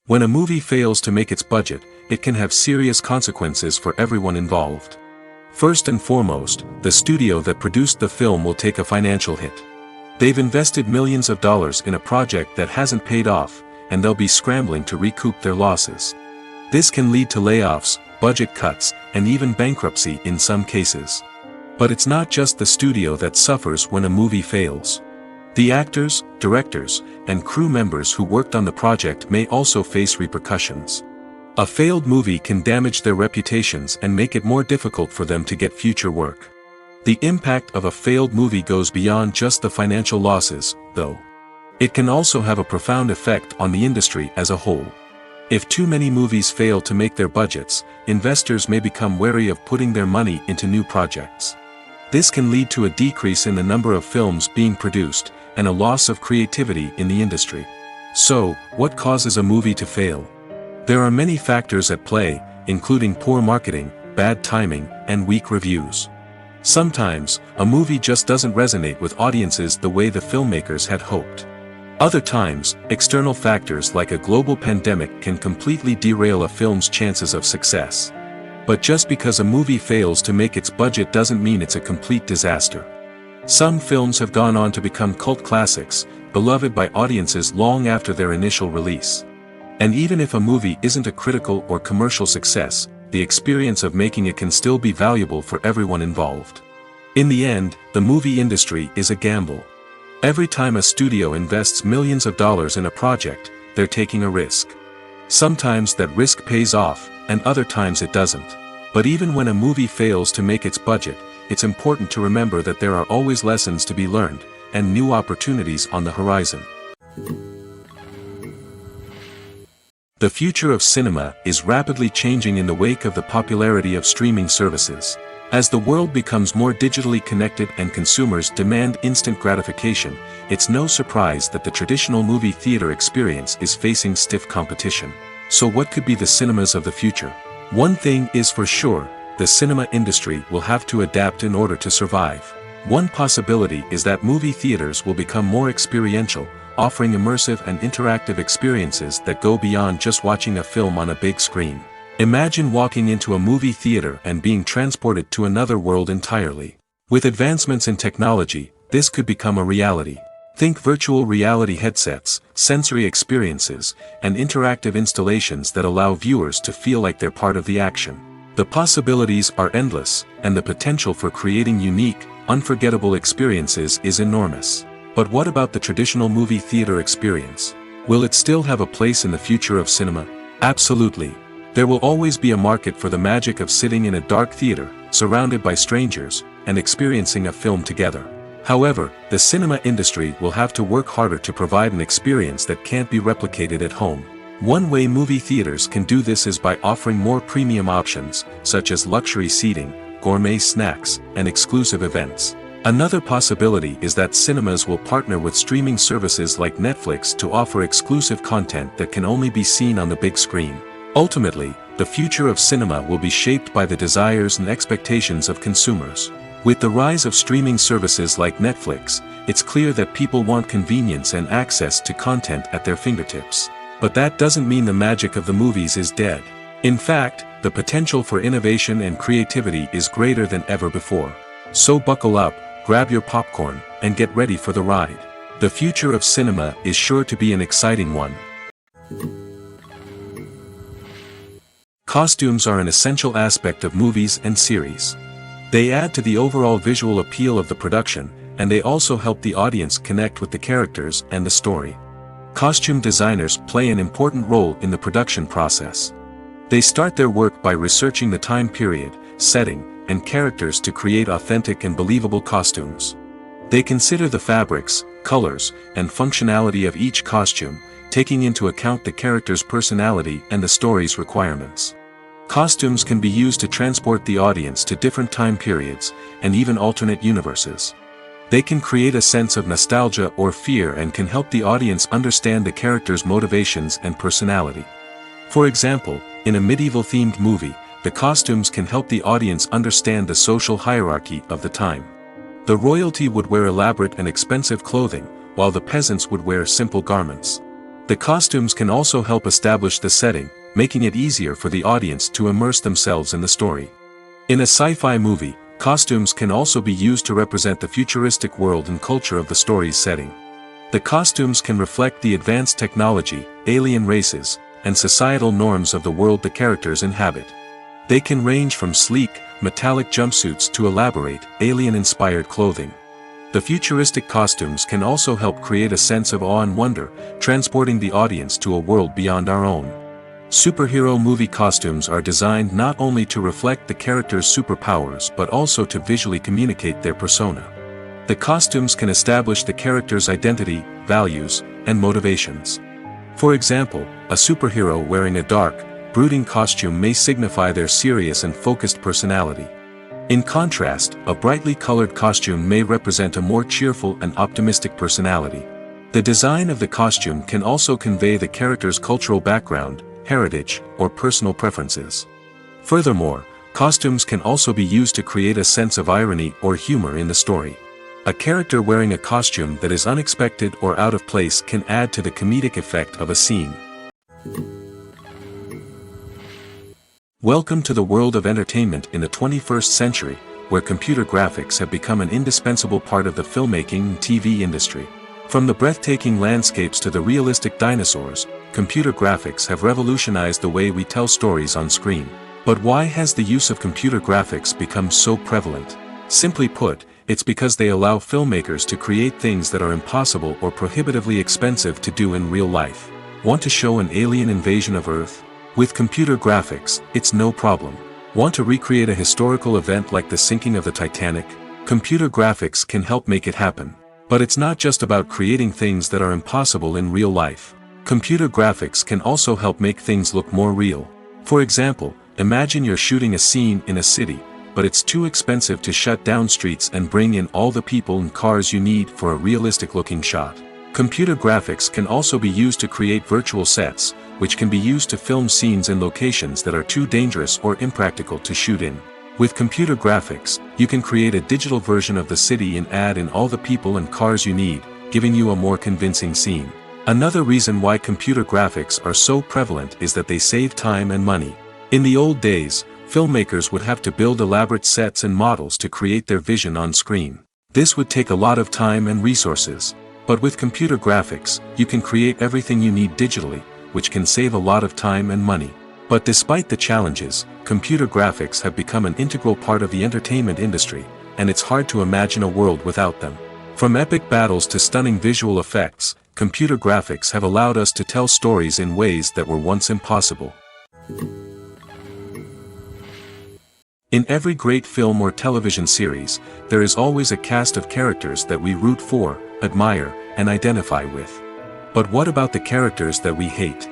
When a movie fails to make its budget, it can have serious consequences for everyone involved. First and foremost, the studio that produced the film will take a financial hit. They've invested millions of dollars in a project that hasn't paid off, and they'll be scrambling to recoup their losses. This can lead to layoffs, budget cuts, and even bankruptcy in some cases. But it's not just the studio that suffers when a movie fails. The actors, directors, and crew members who worked on the project may also face repercussions. A failed movie can damage their reputations and make it more difficult for them to get future work. The impact of a failed movie goes beyond just the financial losses, though. It can also have a profound effect on the industry as a whole. If too many movies fail to make their budgets, investors may become wary of putting their money into new projects. This can lead to a decrease in the number of films being produced, and a loss of creativity in the industry. So, what causes a movie to fail? There are many factors at play, including poor marketing, bad timing, and weak reviews. Sometimes, a movie just doesn't resonate with audiences the way the filmmakers had hoped. Other times, external factors like a global pandemic can completely derail a film's chances of success. But just because a movie fails to make its budget doesn't mean it's a complete disaster. Some films have gone on to become cult classics, beloved by audiences long after their initial release. And even if a movie isn't a critical or commercial success, the experience of making it can still be valuable for everyone involved. In the end, the movie industry is a gamble. Every time a studio invests millions of dollars in a project, they're taking a risk. Sometimes that risk pays off, and other times it doesn't. But even when a movie fails to make its budget, it's important to remember that there are always lessons to be learned, and new opportunities on the horizon. The future of cinema is rapidly changing in the wake of the popularity of streaming services. As the world becomes more digitally connected and consumers demand instant gratification, it's no surprise that the traditional movie theater experience is facing stiff competition. So what could be the cinemas of the future? One thing is for sure, the cinema industry will have to adapt in order to survive. One possibility is that movie theaters will become more experiential, offering immersive and interactive experiences that go beyond just watching a film on a big screen. Imagine walking into a movie theater and being transported to another world entirely. With advancements in technology, this could become a reality. Think virtual reality headsets, sensory experiences, and interactive installations that allow viewers to feel like they're part of the action. The possibilities are endless, and the potential for creating unique, unforgettable experiences is enormous. But what about the traditional movie theater experience? Will it still have a place in the future of cinema? Absolutely. There will always be a market for the magic of sitting in a dark theater, surrounded by strangers, and experiencing a film together. However, the cinema industry will have to work harder to provide an experience that can't be replicated at home. One way movie theaters can do this is by offering more premium options, such as luxury seating, gourmet snacks, and exclusive events. Another possibility is that cinemas will partner with streaming services like Netflix to offer exclusive content that can only be seen on the big screen. Ultimately, the future of cinema will be shaped by the desires and expectations of consumers. With the rise of streaming services like Netflix, it's clear that people want convenience and access to content at their fingertips. But that doesn't mean the magic of the movies is dead. In fact, the potential for innovation and creativity is greater than ever before. So buckle up, grab your popcorn, and get ready for the ride. The future of cinema is sure to be an exciting one. Costumes are an essential aspect of movies and series. They add to the overall visual appeal of the production, and they also help the audience connect with the characters and the story. Costume designers play an important role in the production process. They start their work by researching the time period, setting, and characters to create authentic and believable costumes. They consider the fabrics, colors, and functionality of each costume, taking into account the character's personality and the story's requirements. Costumes can be used to transport the audience to different time periods, and even alternate universes. They can create a sense of nostalgia or fear and can help the audience understand the character's motivations and personality. For example, in a medieval-themed movie, the costumes can help the audience understand the social hierarchy of the time. The royalty would wear elaborate and expensive clothing, while the peasants would wear simple garments. The costumes can also help establish the setting, making it easier for the audience to immerse themselves in the story. In a sci-fi movie, costumes can also be used to represent the futuristic world and culture of the story's setting. The costumes can reflect the advanced technology, alien races, and societal norms of the world the characters inhabit. They can range from sleek, metallic jumpsuits to elaborate, alien-inspired clothing. The futuristic costumes can also help create a sense of awe and wonder, transporting the audience to a world beyond our own. Superhero movie costumes are designed not only to reflect the character's superpowers but also to visually communicate their persona. The costumes can establish the character's identity, values, and motivations. For example, a superhero wearing a dark, brooding costume may signify their serious and focused personality. In contrast, a brightly colored costume may represent a more cheerful and optimistic personality. The design of the costume can also convey the character's cultural background, heritage, or personal preferences. Furthermore, costumes can also be used to create a sense of irony or humor in the story. A character wearing a costume that is unexpected or out of place can add to the comedic effect of a scene. Welcome to the world of entertainment in the 21st century, where computer graphics have become an indispensable part of the filmmaking and TV industry. From the breathtaking landscapes to the realistic dinosaurs, computer graphics have revolutionized the way we tell stories on screen. But why has the use of computer graphics become so prevalent? Simply put, it's because they allow filmmakers to create things that are impossible or prohibitively expensive to do in real life. Want to show an alien invasion of Earth? With computer graphics, it's no problem. Want to recreate a historical event like the sinking of the Titanic? Computer graphics can help make it happen. But it's not just about creating things that are impossible in real life. Computer graphics can also help make things look more real. For example, imagine you're shooting a scene in a city, but it's too expensive to shut down streets and bring in all the people and cars you need for a realistic-looking shot. Computer graphics can also be used to create virtual sets, which can be used to film scenes in locations that are too dangerous or impractical to shoot in. With computer graphics, you can create a digital version of the city and add in all the people and cars you need, giving you a more convincing scene. Another reason why computer graphics are so prevalent is that they save time and money. In the old days, filmmakers would have to build elaborate sets and models to create their vision on screen. This would take a lot of time and resources. But with computer graphics, you can create everything you need digitally, which can save a lot of time and money. But despite the challenges, computer graphics have become an integral part of the entertainment industry, and it's hard to imagine a world without them. From epic battles to stunning visual effects, computer graphics have allowed us to tell stories in ways that were once impossible. In every great film or television series, there is always a cast of characters that we root for, admire, and identify with. But what about the characters that we hate?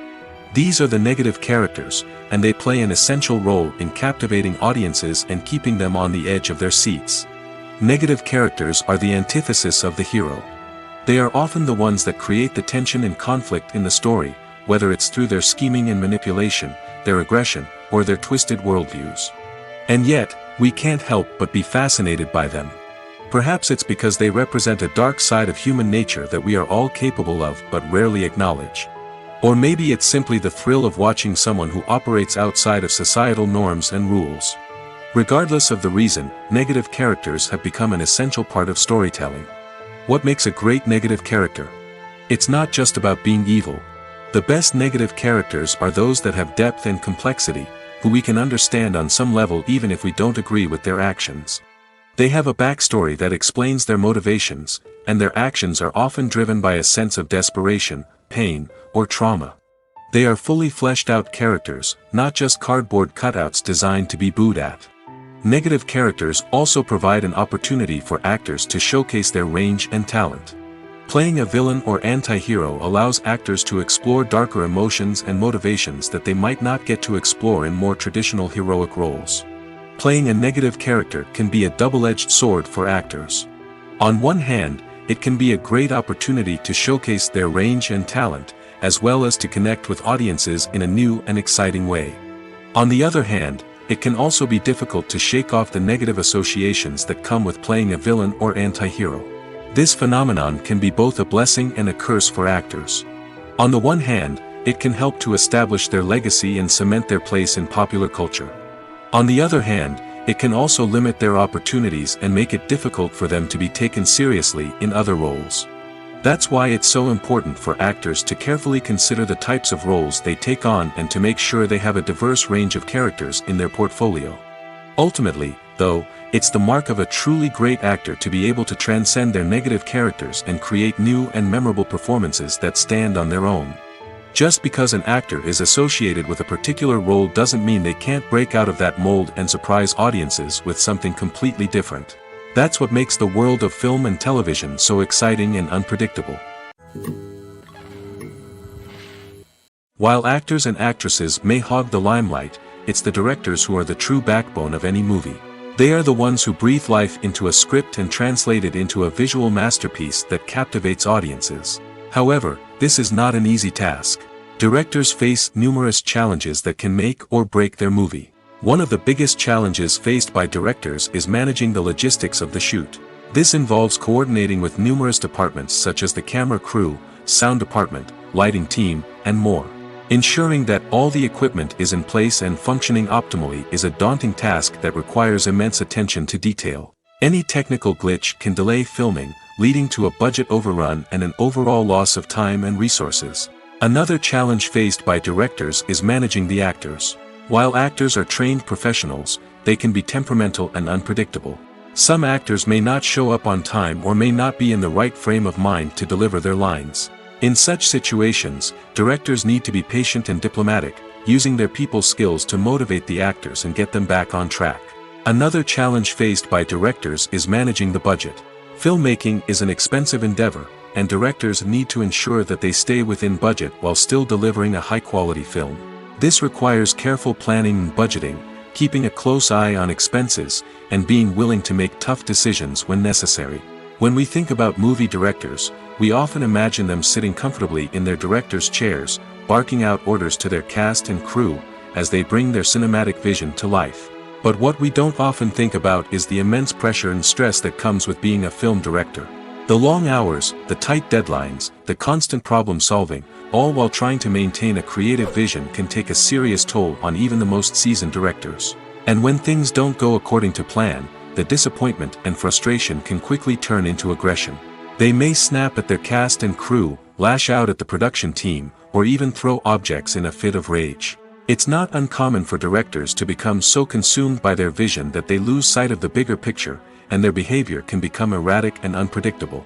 These are the negative characters, and they play an essential role in captivating audiences and keeping them on the edge of their seats. Negative characters are the antithesis of the hero. They are often the ones that create the tension and conflict in the story, whether it's through their scheming and manipulation, their aggression, or their twisted worldviews. And yet, we can't help but be fascinated by them. Perhaps it's because they represent a dark side of human nature that we are all capable of but rarely acknowledge. Or maybe it's simply the thrill of watching someone who operates outside of societal norms and rules. Regardless of the reason, negative characters have become an essential part of storytelling. What makes a great negative character? It's not just about being evil. The best negative characters are those that have depth and complexity, who we can understand on some level even if we don't agree with their actions. They have a backstory that explains their motivations, and their actions are often driven by a sense of desperation, pain, or trauma. They are fully fleshed out characters, not just cardboard cutouts designed to be booed at. Negative characters also provide an opportunity for actors to showcase their range and talent. Playing a villain or anti-hero allows actors to explore darker emotions and motivations that they might not get to explore in more traditional heroic roles. Playing a negative character can be a double-edged sword for actors. On one hand, it can be a great opportunity to showcase their range and talent, as well as to connect with audiences in a new and exciting way. On the other hand, it can also be difficult to shake off the negative associations that come with playing a villain or anti-hero. This phenomenon can be both a blessing and a curse for actors. On the one hand, it can help to establish their legacy and cement their place in popular culture. On the other hand, it can also limit their opportunities and make it difficult for them to be taken seriously in other roles. That's why it's so important for actors to carefully consider the types of roles they take on and to make sure they have a diverse range of characters in their portfolio. Ultimately, though, it's the mark of a truly great actor to be able to transcend their negative characters and create new and memorable performances that stand on their own. Just because an actor is associated with a particular role doesn't mean they can't break out of that mold and surprise audiences with something completely different. That's what makes the world of film and television so exciting and unpredictable. While actors and actresses may hog the limelight, it's the directors who are the true backbone of any movie. They are the ones who breathe life into a script and translate it into a visual masterpiece that captivates audiences. However, this is not an easy task. Directors face numerous challenges that can make or break their movie. One of the biggest challenges faced by directors is managing the logistics of the shoot. This involves coordinating with numerous departments such as the camera crew, sound department, lighting team, and more. Ensuring that all the equipment is in place and functioning optimally is a daunting task that requires immense attention to detail. Any technical glitch can delay filming, leading to a budget overrun and an overall loss of time and resources. Another challenge faced by directors is managing the actors. While actors are trained professionals, they can be temperamental and unpredictable. Some actors may not show up on time or may not be in the right frame of mind to deliver their lines. In such situations, directors need to be patient and diplomatic, using their people skills to motivate the actors and get them back on track. Another challenge faced by directors is managing the budget. Filmmaking is an expensive endeavor, and directors need to ensure that they stay within budget while still delivering a high-quality film. This requires careful planning and budgeting, keeping a close eye on expenses, and being willing to make tough decisions when necessary. When we think about movie directors, we often imagine them sitting comfortably in their director's chairs, barking out orders to their cast and crew, as they bring their cinematic vision to life. But what we don't often think about is the immense pressure and stress that comes with being a film director. The long hours, the tight deadlines, the constant problem solving, all while trying to maintain a creative vision can take a serious toll on even the most seasoned directors. And when things don't go according to plan, the disappointment and frustration can quickly turn into aggression. They may snap at their cast and crew, lash out at the production team, or even throw objects in a fit of rage. It's not uncommon for directors to become so consumed by their vision that they lose sight of the bigger picture, and their behavior can become erratic and unpredictable.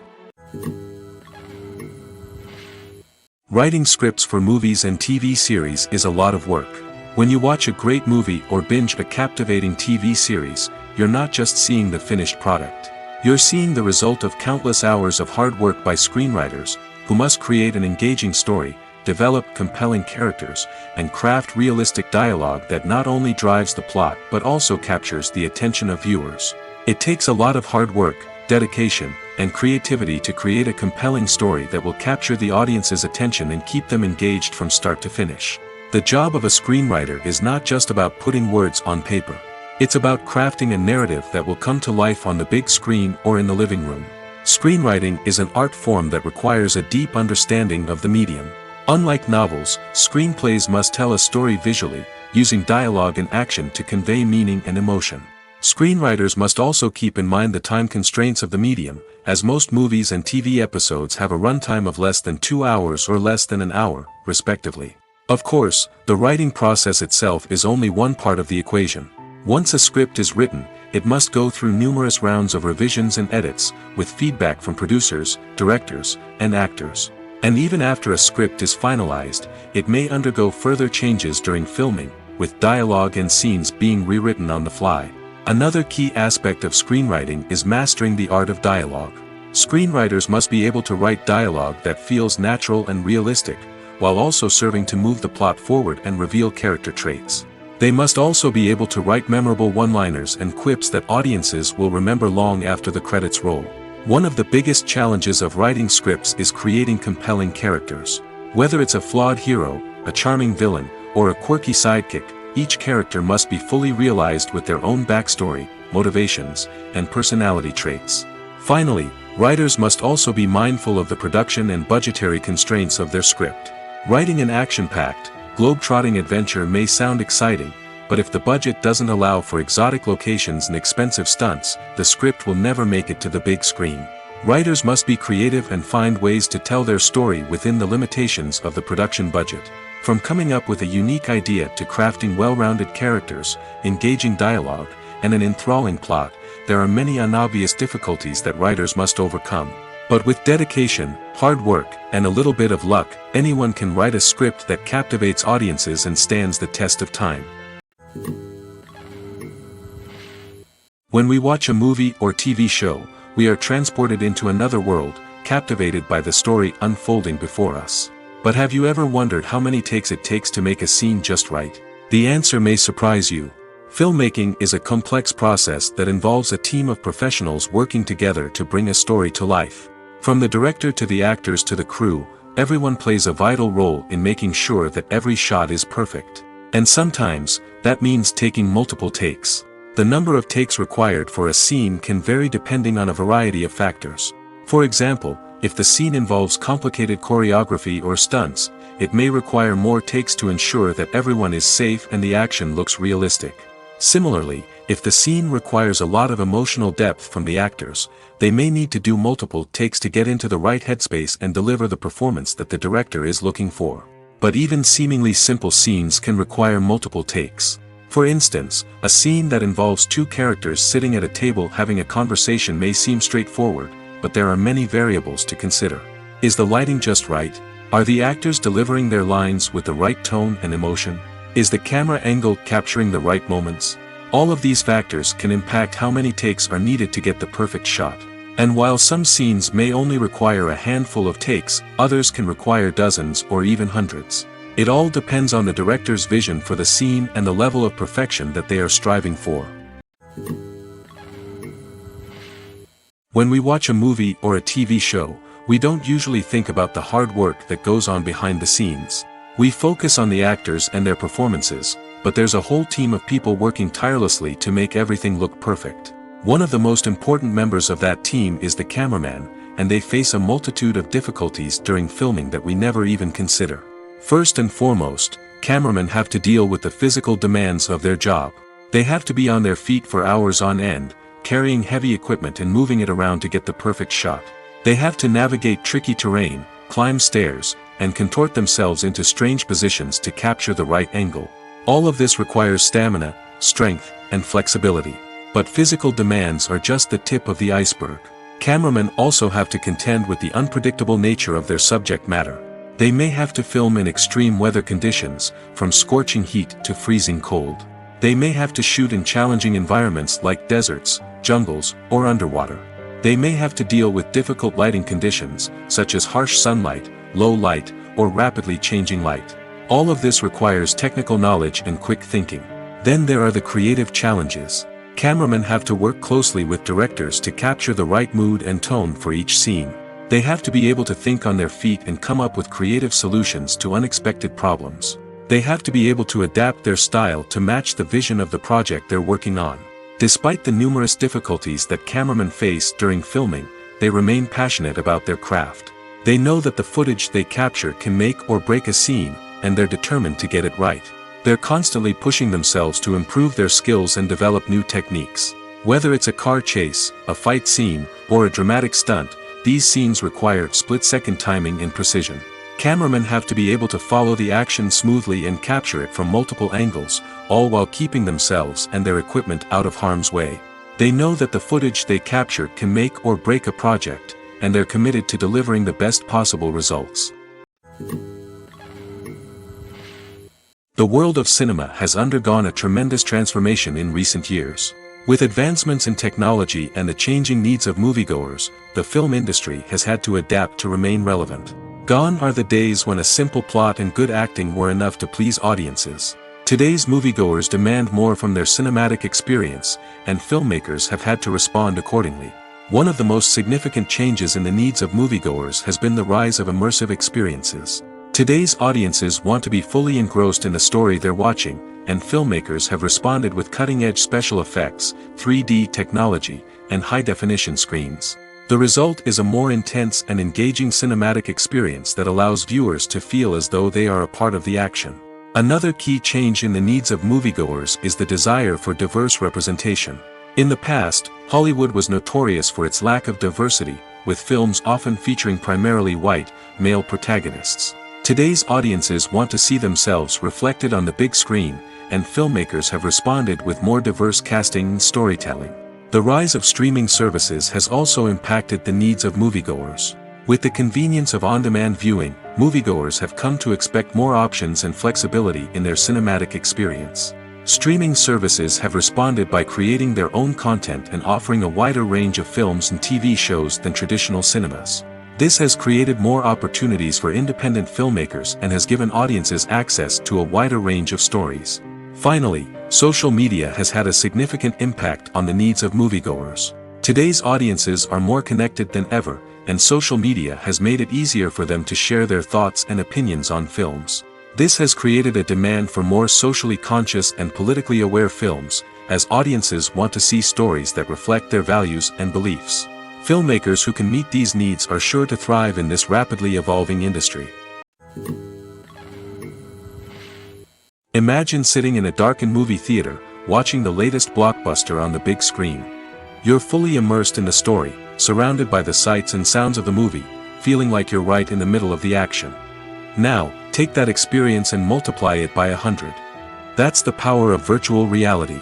Writing scripts for movies and TV series is a lot of work. When you watch a great movie or binge a captivating TV series, you're not just seeing the finished product. You're seeing the result of countless hours of hard work by screenwriters, who must create an engaging story, develop compelling characters, and craft realistic dialogue that not only drives the plot but also captures the attention of viewers. It takes a lot of hard work, dedication, and creativity to create a compelling story that will capture the audience's attention and keep them engaged from start to finish. The job of a screenwriter is not just about putting words on paper. It's about crafting a narrative that will come to life on the big screen or in the living room. Screenwriting is an art form that requires a deep understanding of the medium. Unlike novels, screenplays must tell a story visually, using dialogue and action to convey meaning and emotion. Screenwriters must also keep in mind the time constraints of the medium, as most movies and TV episodes have a runtime of less than 2 hours or less than an hour, respectively. Of course, the writing process itself is only one part of the equation. Once a script is written, it must go through numerous rounds of revisions and edits, with feedback from producers, directors, and actors. And even after a script is finalized, it may undergo further changes during filming, with dialogue and scenes being rewritten on the fly. Another key aspect of screenwriting is mastering the art of dialogue. Screenwriters must be able to write dialogue that feels natural and realistic, while also serving to move the plot forward and reveal character traits. They must also be able to write memorable one-liners and quips that audiences will remember long after the credits roll. One of the biggest challenges of writing scripts is creating compelling characters. Whether it's a flawed hero, a charming villain, or a quirky sidekick, each character must be fully realized with their own backstory, motivations, and personality traits. Finally, writers must also be mindful of the production and budgetary constraints of their script. Writing an action-packed, globe-trotting adventure may sound exciting, but if the budget doesn't allow for exotic locations and expensive stunts, the script will never make it to the big screen. Writers must be creative and find ways to tell their story within the limitations of the production budget. From coming up with a unique idea to crafting well-rounded characters, engaging dialogue, and an enthralling plot, there are many unobvious difficulties that writers must overcome. But with dedication, hard work, and a little bit of luck, anyone can write a script that captivates audiences and stands the test of time. When we watch a movie or TV show, we are transported into another world, captivated by the story unfolding before us. But have you ever wondered how many takes it takes to make a scene just right? The answer may surprise you. Filmmaking is a complex process that involves a team of professionals working together to bring a story to life. From the director to the actors to the crew, everyone plays a vital role in making sure that every shot is perfect. And sometimes, that means taking multiple takes. The number of takes required for a scene can vary depending on a variety of factors. For example, if the scene involves complicated choreography or stunts, it may require more takes to ensure that everyone is safe and the action looks realistic. Similarly, if the scene requires a lot of emotional depth from the actors, they may need to do multiple takes to get into the right headspace and deliver the performance that the director is looking for. But even seemingly simple scenes can require multiple takes. For instance, a scene that involves two characters sitting at a table having a conversation may seem straightforward, but there are many variables to consider. Is the lighting just right? Are the actors delivering their lines with the right tone and emotion? Is the camera angle capturing the right moments? All of these factors can impact how many takes are needed to get the perfect shot. And while some scenes may only require a handful of takes, others can require dozens or even hundreds. It all depends on the director's vision for the scene and the level of perfection that they are striving for. When we watch a movie or a TV show, we don't usually think about the hard work that goes on behind the scenes. We focus on the actors and their performances, but there's a whole team of people working tirelessly to make everything look perfect. One of the most important members of that team is the cameraman, and they face a multitude of difficulties during filming that we never even consider. First and foremost, cameramen have to deal with the physical demands of their job. They have to be on their feet for hours on end, carrying heavy equipment and moving it around to get the perfect shot. They have to navigate tricky terrain, climb stairs, and contort themselves into strange positions to capture the right angle. All of this requires stamina, strength, and flexibility. But physical demands are just the tip of the iceberg. Cameramen also have to contend with the unpredictable nature of their subject matter. They may have to film in extreme weather conditions, from scorching heat to freezing cold. They may have to shoot in challenging environments like deserts, jungles, or underwater. They may have to deal with difficult lighting conditions, such as harsh sunlight, low light, or rapidly changing light. All of this requires technical knowledge and quick thinking. Then there are the creative challenges. Cameramen have to work closely with directors to capture the right mood and tone for each scene. They have to be able to think on their feet and come up with creative solutions to unexpected problems. They have to be able to adapt their style to match the vision of the project they're working on. Despite the numerous difficulties that cameramen face during filming, they remain passionate about their craft. They know that the footage they capture can make or break a scene, and they're determined to get it right. They're constantly pushing themselves to improve their skills and develop new techniques. Whether it's a car chase, a fight scene, or a dramatic stunt, these scenes require split-second timing and precision. Cameramen have to be able to follow the action smoothly and capture it from multiple angles, all while keeping themselves and their equipment out of harm's way. They know that the footage they capture can make or break a project, and they're committed to delivering the best possible results. The world of cinema has undergone a tremendous transformation in recent years. With advancements in technology and the changing needs of moviegoers, the film industry has had to adapt to remain relevant. Gone are the days when a simple plot and good acting were enough to please audiences. Today's moviegoers demand more from their cinematic experience, and filmmakers have had to respond accordingly. One of the most significant changes in the needs of moviegoers has been the rise of immersive experiences. Today's audiences want to be fully engrossed in the story they're watching, and filmmakers have responded with cutting-edge special effects, 3D technology, and high-definition screens. The result is a more intense and engaging cinematic experience that allows viewers to feel as though they are a part of the action. Another key change in the needs of moviegoers is the desire for diverse representation. In the past, Hollywood was notorious for its lack of diversity, with films often featuring primarily white, male protagonists. Today's audiences want to see themselves reflected on the big screen, and filmmakers have responded with more diverse casting and storytelling. The rise of streaming services has also impacted the needs of moviegoers. With the convenience of on-demand viewing, moviegoers have come to expect more options and flexibility in their cinematic experience. Streaming services have responded by creating their own content and offering a wider range of films and TV shows than traditional cinemas. This has created more opportunities for independent filmmakers and has given audiences access to a wider range of stories. Finally, social media has had a significant impact on the needs of moviegoers. Today's audiences are more connected than ever, and social media has made it easier for them to share their thoughts and opinions on films. This has created a demand for more socially conscious and politically aware films, as audiences want to see stories that reflect their values and beliefs. Filmmakers who can meet these needs are sure to thrive in this rapidly evolving industry. Imagine sitting in a darkened movie theater, watching the latest blockbuster on the big screen. You're fully immersed in the story, surrounded by the sights and sounds of the movie, feeling like you're right in the middle of the action. Now, take that experience and multiply it by 100. That's the power of virtual reality.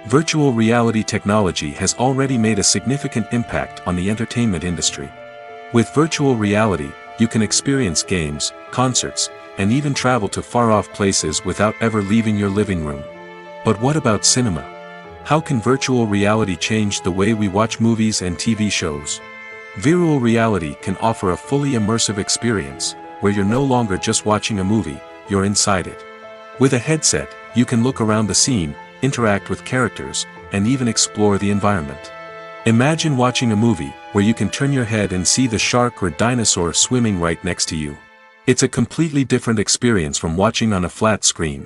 Virtual reality technology has already made a significant impact on the entertainment industry. With virtual reality, you can experience games, concerts, and even travel to far-off places without ever leaving your living room. But what about cinema? How can virtual reality change the way we watch movies and TV shows? Virtual reality can offer a fully immersive experience, where you're no longer just watching a movie, you're inside it. With a headset, you can look around the scene, interact with characters, and even explore the environment. Imagine watching a movie, where you can turn your head and see the shark or dinosaur swimming right next to you. It's a completely different experience from watching on a flat screen.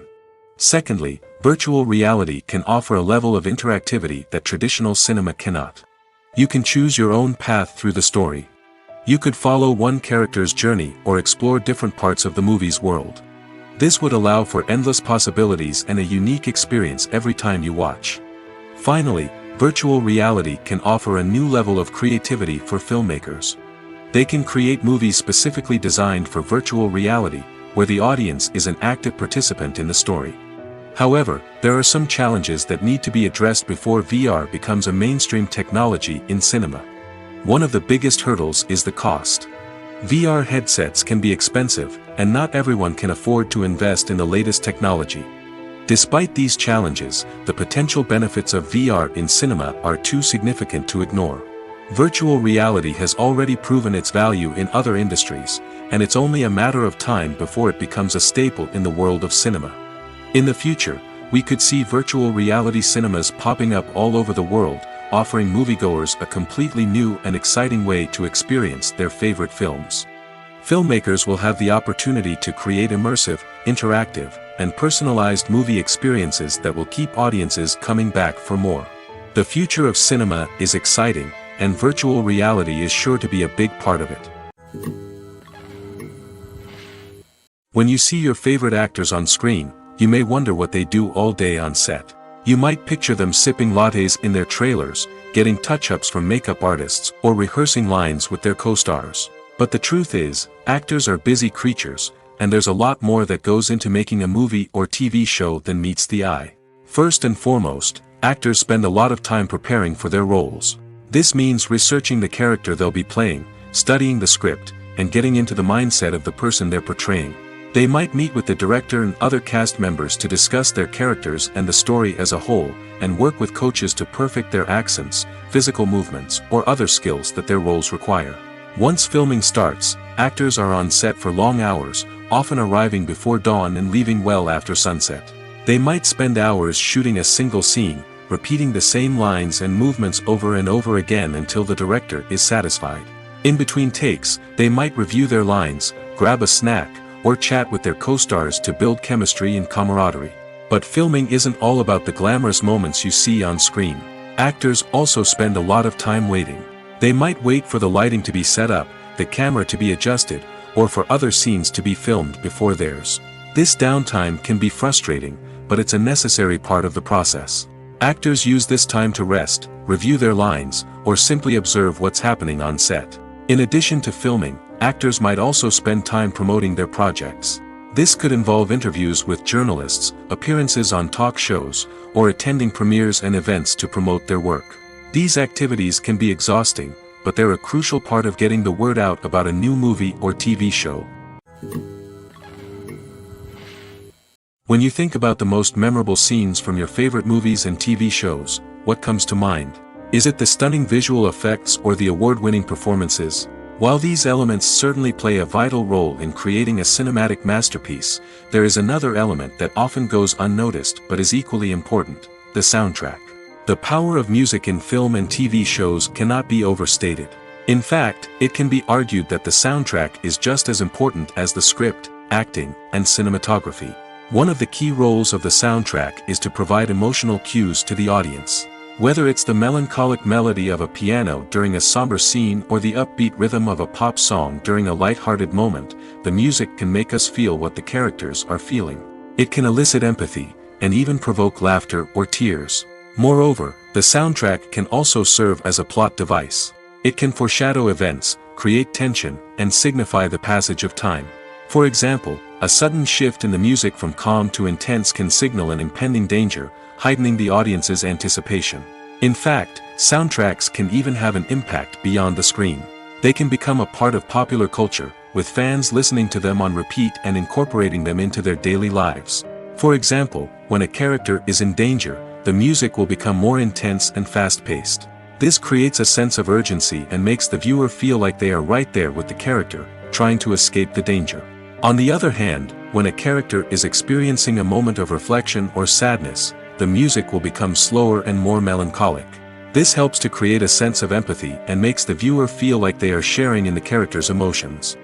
Secondly, virtual reality can offer a level of interactivity that traditional cinema cannot. You can choose your own path through the story. You could follow one character's journey or explore different parts of the movie's world. This would allow for endless possibilities and a unique experience every time you watch. Finally, virtual reality can offer a new level of creativity for filmmakers. They can create movies specifically designed for virtual reality, where the audience is an active participant in the story. However, there are some challenges that need to be addressed before VR becomes a mainstream technology in cinema. One of the biggest hurdles is the cost. VR headsets can be expensive, and not everyone can afford to invest in the latest technology. Despite these challenges, the potential benefits of VR in cinema are too significant to ignore. Virtual reality has already proven its value in other industries, and it's only a matter of time before it becomes a staple in the world of cinema. In the future, we could see virtual reality cinemas popping up all over the world, offering moviegoers a completely new and exciting way to experience their favorite films. Filmmakers will have the opportunity to create immersive, interactive, and personalized movie experiences that will keep audiences coming back for more. The future of cinema is exciting, and virtual reality is sure to be a big part of it. When you see your favorite actors on screen, you may wonder what they do all day on set. You might picture them sipping lattes in their trailers, getting touch-ups from makeup artists, or rehearsing lines with their co-stars. But the truth is, actors are busy creatures, and there's a lot more that goes into making a movie or TV show than meets the eye. First and foremost, actors spend a lot of time preparing for their roles. This means researching the character they'll be playing, studying the script, and getting into the mindset of the person they're portraying. They might meet with the director and other cast members to discuss their characters and the story as a whole, and work with coaches to perfect their accents, physical movements, or other skills that their roles require. Once filming starts, actors are on set for long hours, often arriving before dawn and leaving well after sunset. They might spend hours shooting a single scene, repeating the same lines and movements over and over again until the director is satisfied. In between takes, they might review their lines, grab a snack, or chat with their co-stars to build chemistry and camaraderie. But filming isn't all about the glamorous moments you see on screen. Actors also spend a lot of time waiting. They might wait for the lighting to be set up, the camera to be adjusted, or for other scenes to be filmed before theirs. This downtime can be frustrating, but it's a necessary part of the process. Actors use this time to rest, review their lines, or simply observe what's happening on set. In addition to filming, actors might also spend time promoting their projects. This could involve interviews with journalists, appearances on talk shows, or attending premieres and events to promote their work. These activities can be exhausting, but they're a crucial part of getting the word out about a new movie or TV show. When you think about the most memorable scenes from your favorite movies and TV shows, what comes to mind? Is it the stunning visual effects or the award-winning performances? While these elements certainly play a vital role in creating a cinematic masterpiece, there is another element that often goes unnoticed but is equally important: the soundtrack. The power of music in film and TV shows cannot be overstated. In fact, it can be argued that the soundtrack is just as important as the script, acting, and cinematography. One of the key roles of the soundtrack is to provide emotional cues to the audience. Whether it's the melancholic melody of a piano during a somber scene or the upbeat rhythm of a pop song during a light-hearted moment, the music can make us feel what the characters are feeling. It can elicit empathy, and even provoke laughter or tears. Moreover, the soundtrack can also serve as a plot device. It can foreshadow events, create tension, and signify the passage of time. For example, a sudden shift in the music from calm to intense can signal an impending danger, heightening the audience's anticipation. In fact, soundtracks can even have an impact beyond the screen. They can become a part of popular culture, with fans listening to them on repeat and incorporating them into their daily lives. For example, when a character is in danger, the music will become more intense and fast-paced. This creates a sense of urgency and makes the viewer feel like they are right there with the character, trying to escape the danger. On the other hand, when a character is experiencing a moment of reflection or sadness, the music will become slower and more melancholic. This helps to create a sense of empathy and makes the viewer feel like they are sharing in the character's emotions.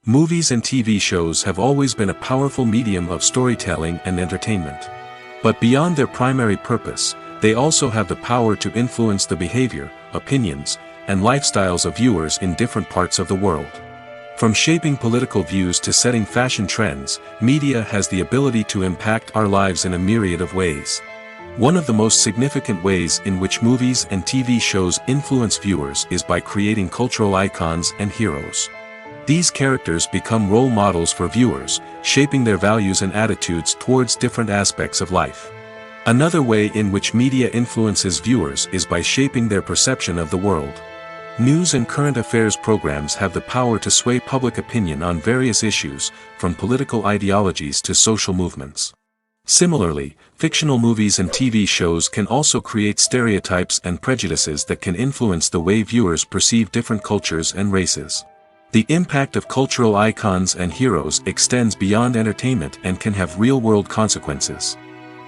Movies and TV shows have always been a powerful medium of storytelling and entertainment. But beyond their primary purpose, they also have the power to influence the behavior, opinions, and lifestyles of viewers in different parts of the world. From shaping political views to setting fashion trends, media has the ability to impact our lives in a myriad of ways. One of the most significant ways in which movies and TV shows influence viewers is by creating cultural icons and heroes. These characters become role models for viewers, shaping their values and attitudes towards different aspects of life. Another way in which media influences viewers is by shaping their perception of the world. News and current affairs programs have the power to sway public opinion on various issues, from political ideologies to social movements. Similarly, fictional movies and TV shows can also create stereotypes and prejudices that can influence the way viewers perceive different cultures and races. The impact of cultural icons and heroes extends beyond entertainment and can have real-world consequences.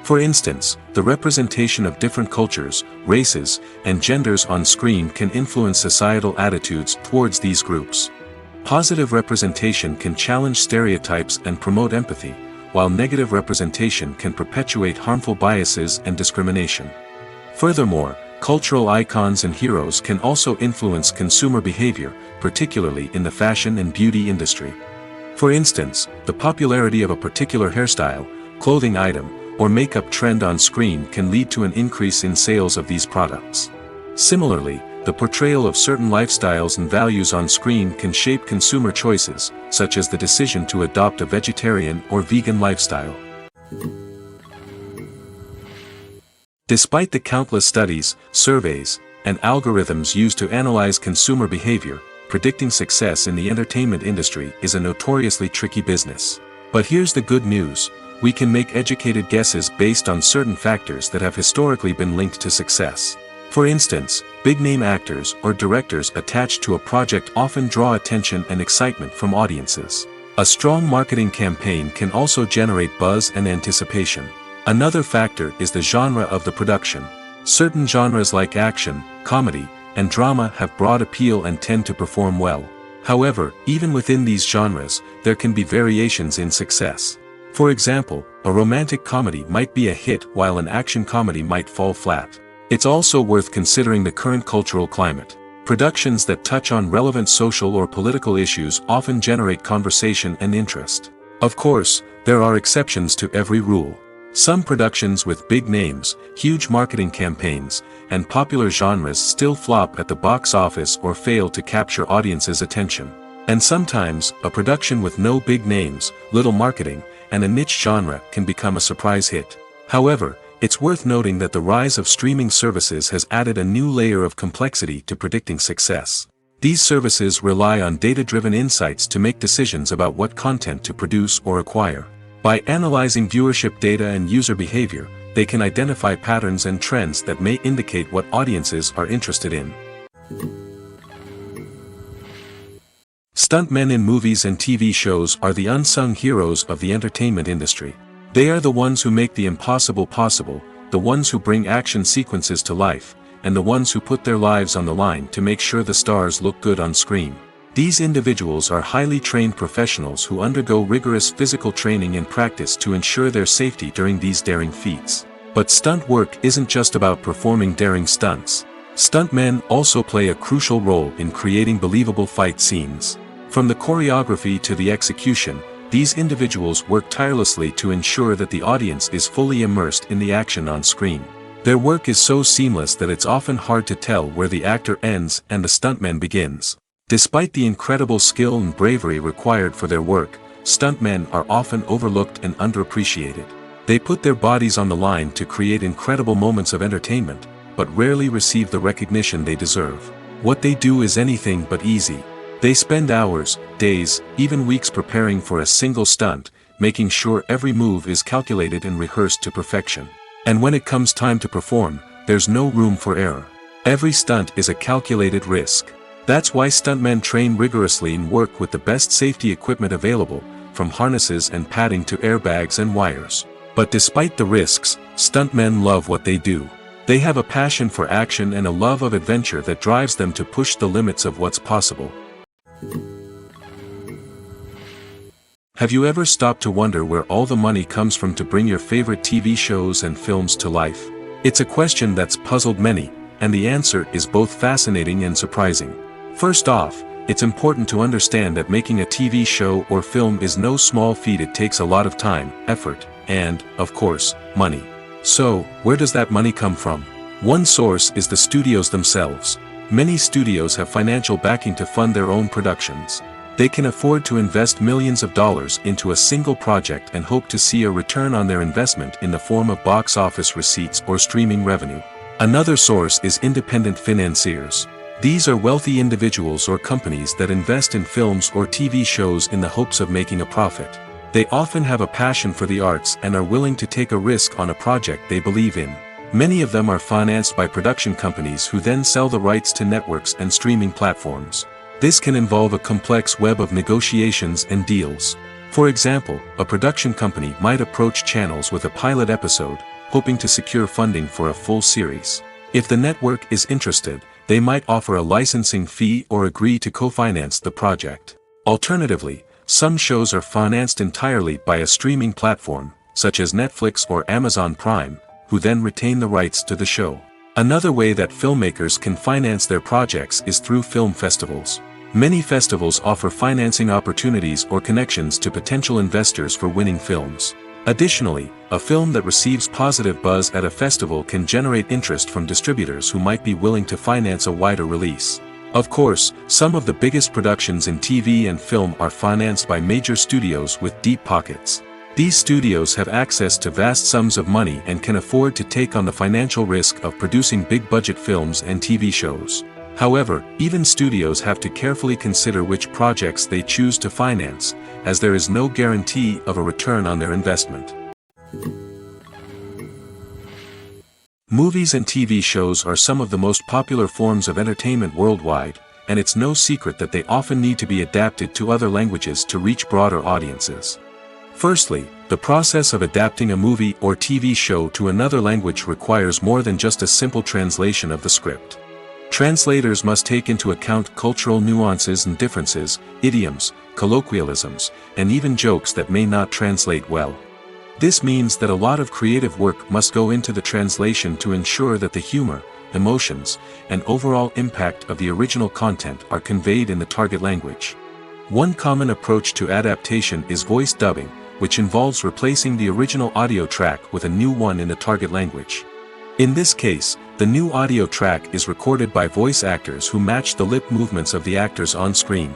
For instance, the representation of different cultures, races, and genders on screen can influence societal attitudes towards these groups. Positive representation can challenge stereotypes and promote empathy, while negative representation can perpetuate harmful biases and discrimination. Furthermore, cultural icons and heroes can also influence consumer behavior, particularly in the fashion and beauty industry. For instance, the popularity of a particular hairstyle, clothing item, or makeup trend on screen can lead to an increase in sales of these products. Similarly, the portrayal of certain lifestyles and values on screen can shape consumer choices, such as the decision to adopt a vegetarian or vegan lifestyle. Despite the countless studies, surveys, and algorithms used to analyze consumer behavior, predicting success in the entertainment industry is a notoriously tricky business. But here's the good news: we can make educated guesses based on certain factors that have historically been linked to success. For instance, big-name actors or directors attached to a project often draw attention and excitement from audiences. A strong marketing campaign can also generate buzz and anticipation. Another factor is the genre of the production. Certain genres like action, comedy, and drama have broad appeal and tend to perform well. However, even within these genres, there can be variations in success. For example, a romantic comedy might be a hit while an action comedy might fall flat. It's also worth considering the current cultural climate. Productions that touch on relevant social or political issues often generate conversation and interest. Of course, there are exceptions to every rule. Some productions with big names, huge marketing campaigns, and popular genres still flop at the box office or fail to capture audiences' attention. And sometimes, a production with no big names, little marketing, and a niche genre can become a surprise hit. However, it's worth noting that the rise of streaming services has added a new layer of complexity to predicting success. These services rely on data-driven insights to make decisions about what content to produce or acquire. By analyzing viewership data and user behavior, they can identify patterns and trends that may indicate what audiences are interested in. Stuntmen in movies and TV shows are the unsung heroes of the entertainment industry. They are the ones who make the impossible possible, the ones who bring action sequences to life, and the ones who put their lives on the line to make sure the stars look good on screen. These individuals are highly trained professionals who undergo rigorous physical training and practice to ensure their safety during these daring feats. But stunt work isn't just about performing daring stunts. Stuntmen also play a crucial role in creating believable fight scenes. From the choreography to the execution, these individuals work tirelessly to ensure that the audience is fully immersed in the action on screen. Their work is so seamless that it's often hard to tell where the actor ends and the stuntman begins. Despite the incredible skill and bravery required for their work, stuntmen are often overlooked and underappreciated. They put their bodies on the line to create incredible moments of entertainment, but rarely receive the recognition they deserve. What they do is anything but easy. They spend hours, days, even weeks preparing for a single stunt, making sure every move is calculated and rehearsed to perfection. And when it comes time to perform, there's no room for error. Every stunt is a calculated risk. That's why stuntmen train rigorously and work with the best safety equipment available, from harnesses and padding to airbags and wires. But despite the risks, stuntmen love what they do. They have a passion for action and a love of adventure that drives them to push the limits of what's possible. Have you ever stopped to wonder where all the money comes from to bring your favorite TV shows and films to life? It's a question that's puzzled many, and the answer is both fascinating and surprising. First off, it's important to understand that making a TV show or film is no small feat. It takes a lot of time, effort, and, of course, money. So, where does that money come from? One source is the studios themselves. Many studios have financial backing to fund their own productions. They can afford to invest millions of dollars into a single project and hope to see a return on their investment in the form of box office receipts or streaming revenue. Another source is independent financiers. These are wealthy individuals or companies that invest in films or TV shows in the hopes of making a profit. They often have a passion for the arts and are willing to take a risk on a project they believe in. Many of them are financed by production companies who then sell the rights to networks and streaming platforms. This can involve a complex web of negotiations and deals. For example, a production company might approach channels with a pilot episode, hoping to secure funding for a full series. If the network is interested, they might offer a licensing fee or agree to co-finance the project. Alternatively, some shows are financed entirely by a streaming platform, such as Netflix or Amazon Prime, who then retain the rights to the show. Another way that filmmakers can finance their projects is through film festivals. Many festivals offer financing opportunities or connections to potential investors for winning films. Additionally, a film that receives positive buzz at a festival can generate interest from distributors who might be willing to finance a wider release. Of course, some of the biggest productions in TV and film are financed by major studios with deep pockets. These studios have access to vast sums of money and can afford to take on the financial risk of producing big-budget films and TV shows. However, even studios have to carefully consider which projects they choose to finance, as there is no guarantee of a return on their investment. Movies and TV shows are some of the most popular forms of entertainment worldwide, and it's no secret that they often need to be adapted to other languages to reach broader audiences. Firstly, the process of adapting a movie or TV show to another language requires more than just a simple translation of the script. Translators must take into account cultural nuances and differences, idioms, colloquialisms, and even jokes that may not translate well. This means that a lot of creative work must go into the translation to ensure that the humor, emotions, and overall impact of the original content are conveyed in the target language. One common approach to adaptation is voice dubbing, which involves replacing the original audio track with a new one in the target language. In this case, the new audio track is recorded by voice actors who match the lip movements of the actors on screen.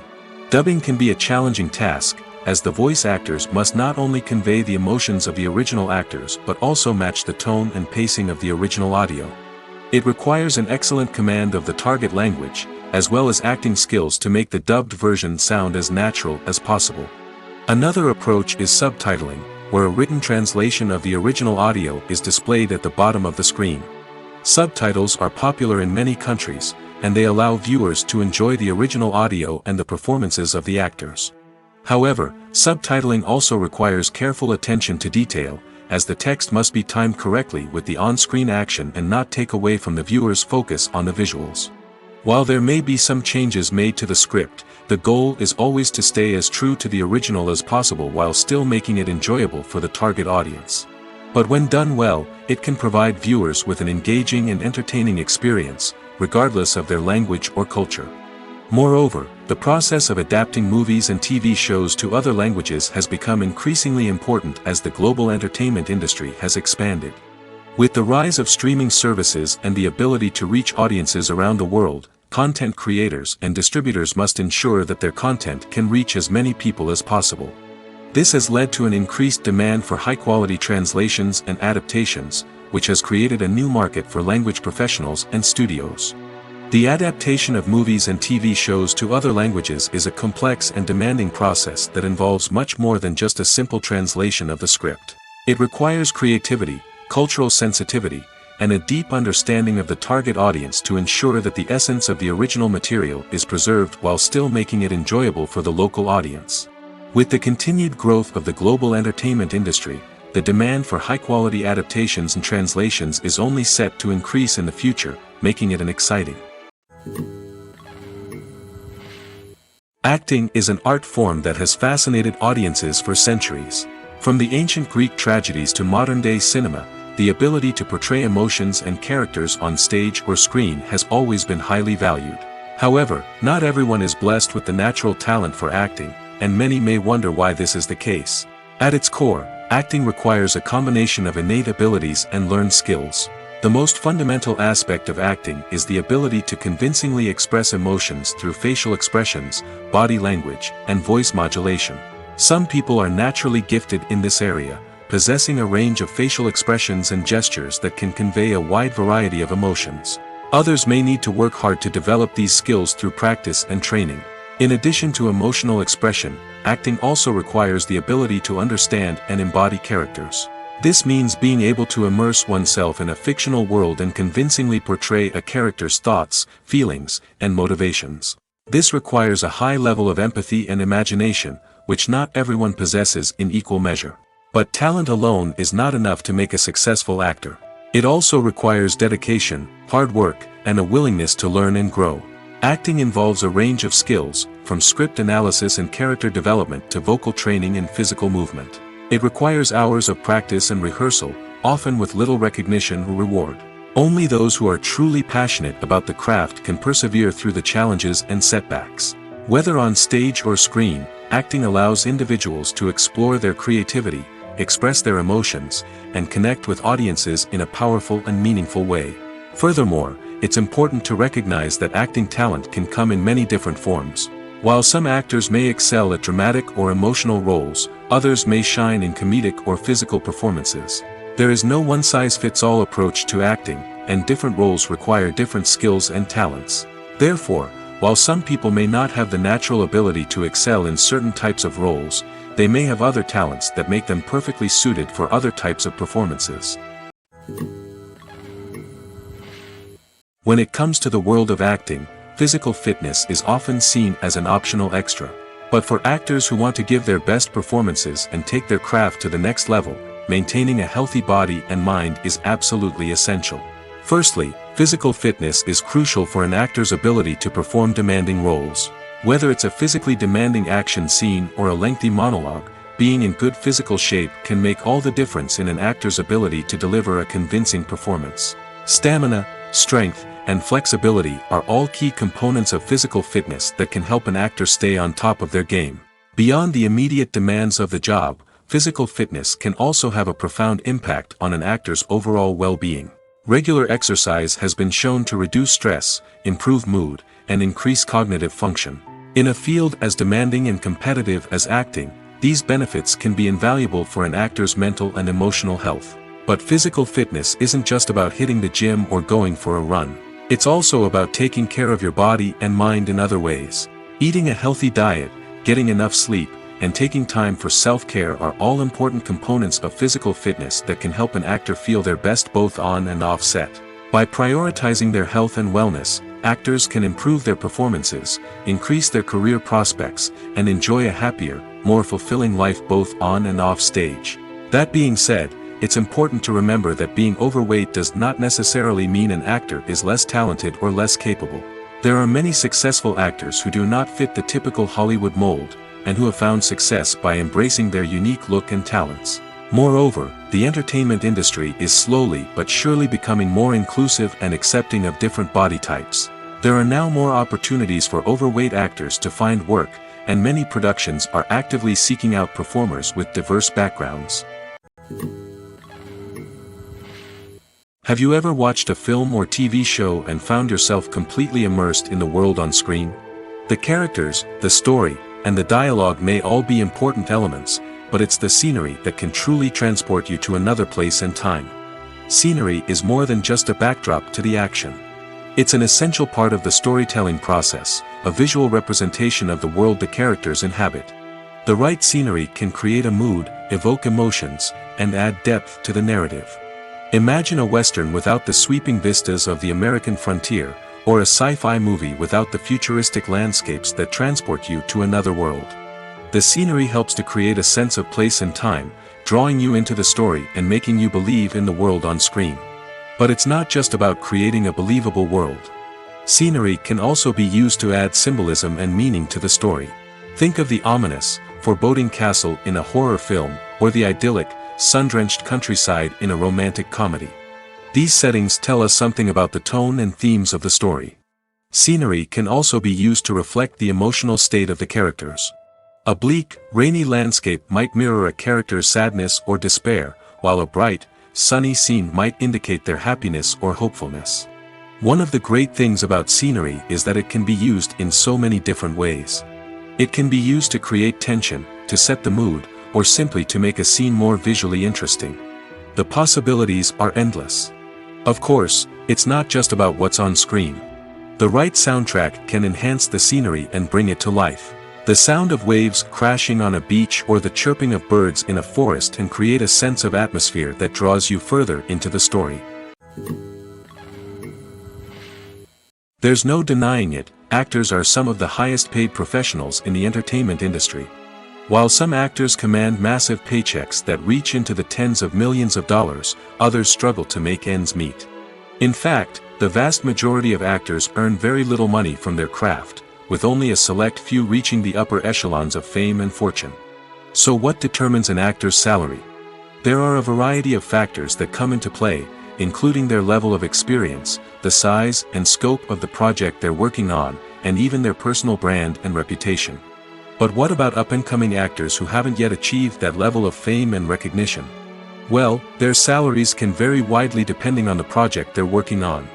Dubbing can be a challenging task, as the voice actors must not only convey the emotions of the original actors but also match the tone and pacing of the original audio. It requires an excellent command of the target language, as well as acting skills to make the dubbed version sound as natural as possible. Another approach is subtitling, where a written translation of the original audio is displayed at the bottom of the screen. Subtitles are popular in many countries, and they allow viewers to enjoy the original audio and the performances of the actors. However, subtitling also requires careful attention to detail, as the text must be timed correctly with the on-screen action and not take away from the viewer's focus on the visuals. While there may be some changes made to the script, The goal is always to stay as true to the original as possible while still making it enjoyable for the target audience. But when done well, it can provide viewers with an engaging and entertaining experience, regardless of their language or culture. Moreover, the process of adapting movies and TV shows to other languages has become increasingly important as the global entertainment industry has expanded. With the rise of streaming services and the ability to reach audiences around the world, content creators and distributors must ensure that their content can reach as many people as possible. This has led to an increased demand for high-quality translations and adaptations, which has created a new market for language professionals and studios. The adaptation of movies and TV shows to other languages is a complex and demanding process that involves much more than just a simple translation of the script. It requires creativity, cultural sensitivity, and a deep understanding of the target audience to ensure that the essence of the original material is preserved while still making it enjoyable for the local audience. With the continued growth of the global entertainment industry, the demand for high-quality adaptations and translations is only set to increase in the future, making it an exciting. Acting is an art form that has fascinated audiences for centuries. From the ancient Greek tragedies to modern-day cinema, the ability to portray emotions and characters on stage or screen has always been highly valued. However, not everyone is blessed with the natural talent for acting, and many may wonder why this is the case. At its core, acting requires a combination of innate abilities and learned skills. The most fundamental aspect of acting is the ability to convincingly express emotions through facial expressions, body language, and voice modulation. Some people are naturally gifted in this area, possessing a range of facial expressions and gestures that can convey a wide variety of emotions. Others may need to work hard to develop these skills through practice and training. In addition to emotional expression, acting also requires the ability to understand and embody characters. This means being able to immerse oneself in a fictional world and convincingly portray a character's thoughts, feelings, and motivations. This requires a high level of empathy and imagination, which not everyone possesses in equal measure. But talent alone is not enough to make a successful actor. It also requires dedication, hard work, and a willingness to learn and grow. Acting involves a range of skills, from script analysis and character development to vocal training and physical movement. It requires hours of practice and rehearsal, often with little recognition or reward. Only those who are truly passionate about the craft can persevere through the challenges and setbacks. Whether on stage or screen, acting allows individuals to explore their creativity, express their emotions, and connect with audiences in a powerful and meaningful way. Furthermore, it's important to recognize that acting talent can come in many different forms. While some actors may excel at dramatic or emotional roles, others may shine in comedic or physical performances. There is no one-size-fits-all approach to acting, and different roles require different skills and talents. Therefore, while some people may not have the natural ability to excel in certain types of roles, they may have other talents that make them perfectly suited for other types of performances. When it comes to the world of acting, physical fitness is often seen as an optional extra. But for actors who want to give their best performances and take their craft to the next level, maintaining a healthy body and mind is absolutely essential. Firstly, physical fitness is crucial for an actor's ability to perform demanding roles. Whether it's a physically demanding action scene or a lengthy monologue, being in good physical shape can make all the difference in an actor's ability to deliver a convincing performance. Stamina, strength, and flexibility are all key components of physical fitness that can help an actor stay on top of their game. Beyond the immediate demands of the job, physical fitness can also have a profound impact on an actor's overall well-being. Regular exercise has been shown to reduce stress, improve mood, and increase cognitive function. In a field as demanding and competitive as acting, these benefits can be invaluable for an actor's mental and emotional health. But physical fitness isn't just about hitting the gym or going for a run. It's also about taking care of your body and mind in other ways. Eating a healthy diet, getting enough sleep, and taking time for self-care are all important components of physical fitness that can help an actor feel their best both on and off set. By prioritizing their health and wellness, actors can improve their performances, increase their career prospects, and enjoy a happier, more fulfilling life both on and off stage. That being said, it's important to remember that being overweight does not necessarily mean an actor is less talented or less capable. There are many successful actors who do not fit the typical Hollywood mold, and who have found success by embracing their unique look and talents. Moreover, the entertainment industry is slowly but surely becoming more inclusive and accepting of different body types. There are now more opportunities for overweight actors to find work, and many productions are actively seeking out performers with diverse backgrounds. Have you ever watched a film or TV show and found yourself completely immersed in the world on screen? The characters, the story, and the dialogue may all be important elements, but it's the scenery that can truly transport you to another place and time. Scenery is more than just a backdrop to the action. It's an essential part of the storytelling process, a visual representation of the world the characters inhabit. The right scenery can create a mood, evoke emotions, and add depth to the narrative. Imagine a Western without the sweeping vistas of the American frontier, or a sci-fi movie without the futuristic landscapes that transport you to another world. The scenery helps to create a sense of place and time, drawing you into the story and making you believe in the world on screen. But it's not just about creating a believable world. Scenery can also be used to add symbolism and meaning to the story. Think of the ominous, foreboding castle in a horror film, or the idyllic, sun-drenched countryside in a romantic comedy. These settings tell us something about the tone and themes of the story. Scenery can also be used to reflect the emotional state of the characters. A bleak, rainy landscape might mirror a character's sadness or despair, while a bright, sunny scene might indicate their happiness or hopefulness. One of the great things about scenery is that it can be used in so many different ways. It can be used to create tension, to set the mood, or simply to make a scene more visually interesting. The possibilities are endless. Of course, it's not just about what's on screen. The right soundtrack can enhance the scenery and bring it to life. The sound of waves crashing on a beach or the chirping of birds in a forest can create a sense of atmosphere that draws you further into the story. There's no denying it, actors are some of the highest paid professionals in the entertainment industry. While some actors command massive paychecks that reach into the tens of millions of dollars, others struggle to make ends meet. In fact, the vast majority of actors earn very little money from their craft, with only a select few reaching the upper echelons of fame and fortune. So what determines an actor's salary? There are a variety of factors that come into play, including their level of experience, the size and scope of the project they're working on, and even their personal brand and reputation. But what about up-and-coming actors who haven't yet achieved that level of fame and recognition? Well, their salaries can vary widely depending on the project they're working on.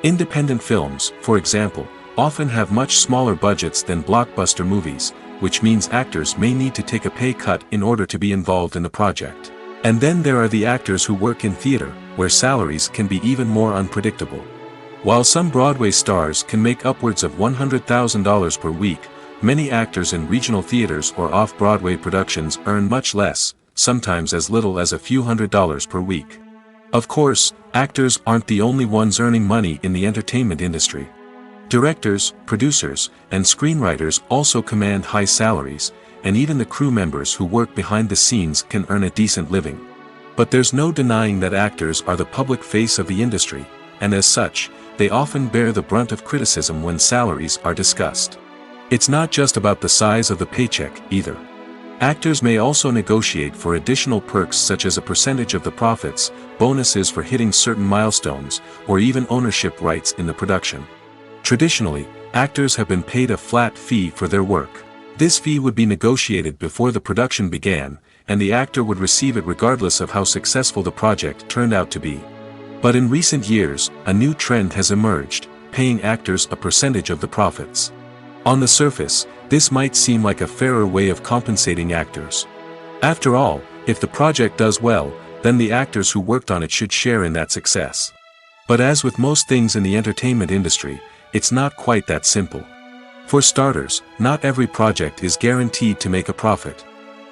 Independent films, for example, often have much smaller budgets than blockbuster movies, which means actors may need to take a pay cut in order to be involved in the project. And then there are the actors who work in theater, where salaries can be even more unpredictable. While some Broadway stars can make upwards of $100,000 per week, many actors in regional theaters or off-Broadway productions earn much less, sometimes as little as a few $100s per week. Of course, actors aren't the only ones earning money in the entertainment industry. Directors, producers, and screenwriters also command high salaries, and even the crew members who work behind the scenes can earn a decent living. But there's no denying that actors are the public face of the industry, and as such, they often bear the brunt of criticism when salaries are discussed. It's not just about the size of the paycheck, either. Actors may also negotiate for additional perks such as a percentage of the profits, bonuses for hitting certain milestones, or even ownership rights in the production. Traditionally, actors have been paid a flat fee for their work. This fee would be negotiated before the production began, and the actor would receive it regardless of how successful the project turned out to be. But in recent years, a new trend has emerged, paying actors a percentage of the profits. On the surface, this might seem like a fairer way of compensating actors. After all, if the project does well, then the actors who worked on it should share in that success. But as with most things in the entertainment industry, it's not quite that simple. For starters, not every project is guaranteed to make a profit.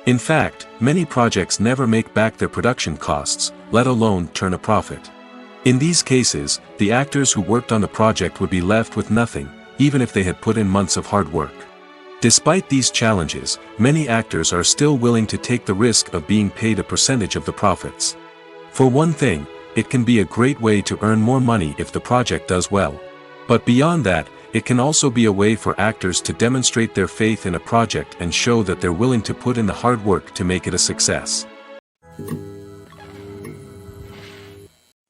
In fact, many projects never make back their production costs, let alone turn a profit. In these cases, the actors who worked on the project would be left with nothing, even if they had put in months of hard work. Despite these challenges, many actors are still willing to take the risk of being paid a percentage of the profits. For one thing, it can be a great way to earn more money if the project does well. But beyond that, it can also be a way for actors to demonstrate their faith in a project and show that they're willing to put in the hard work to make it a success.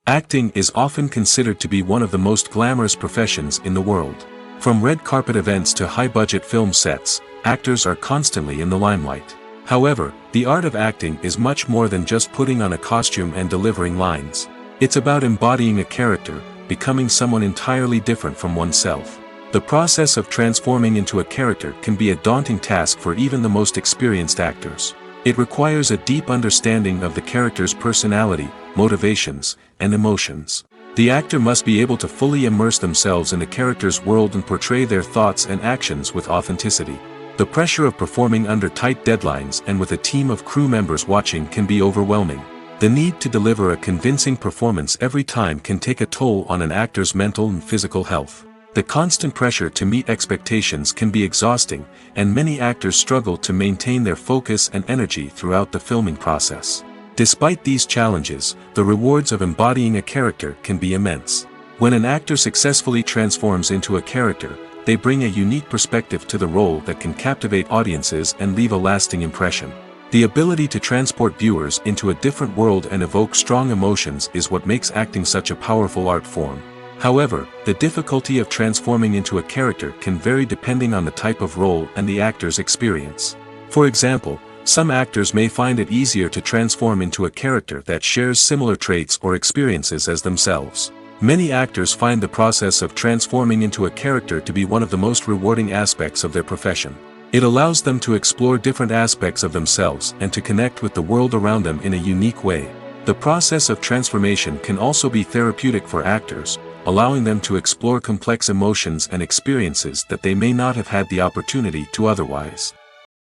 Acting is often considered to be one of the most glamorous professions in the world. From red carpet events to high-budget film sets, actors are constantly in the limelight. However, the art of acting is much more than just putting on a costume and delivering lines. It's about embodying a character, becoming someone entirely different from oneself. The process of transforming into a character can be a daunting task for even the most experienced actors. It requires a deep understanding of the character's personality, motivations, and emotions. The actor must be able to fully immerse themselves in the character's world and portray their thoughts and actions with authenticity. The pressure of performing under tight deadlines and with a team of crew members watching can be overwhelming. The need to deliver a convincing performance every time can take a toll on an actor's mental and physical health. The constant pressure to meet expectations can be exhausting, and many actors struggle to maintain their focus and energy throughout the filming process. Despite these challenges, the rewards of embodying a character can be immense. When an actor successfully transforms into a character, they bring a unique perspective to the role that can captivate audiences and leave a lasting impression. The ability to transport viewers into a different world and evoke strong emotions is what makes acting such a powerful art form. However, the difficulty of transforming into a character can vary depending on the type of role and the actor's experience. For example, some actors may find it easier to transform into a character that shares similar traits or experiences as themselves. Many actors find the process of transforming into a character to be one of the most rewarding aspects of their profession. It allows them to explore different aspects of themselves and to connect with the world around them in a unique way. The process of transformation can also be therapeutic for actors, allowing them to explore complex emotions and experiences that they may not have had the opportunity to otherwise.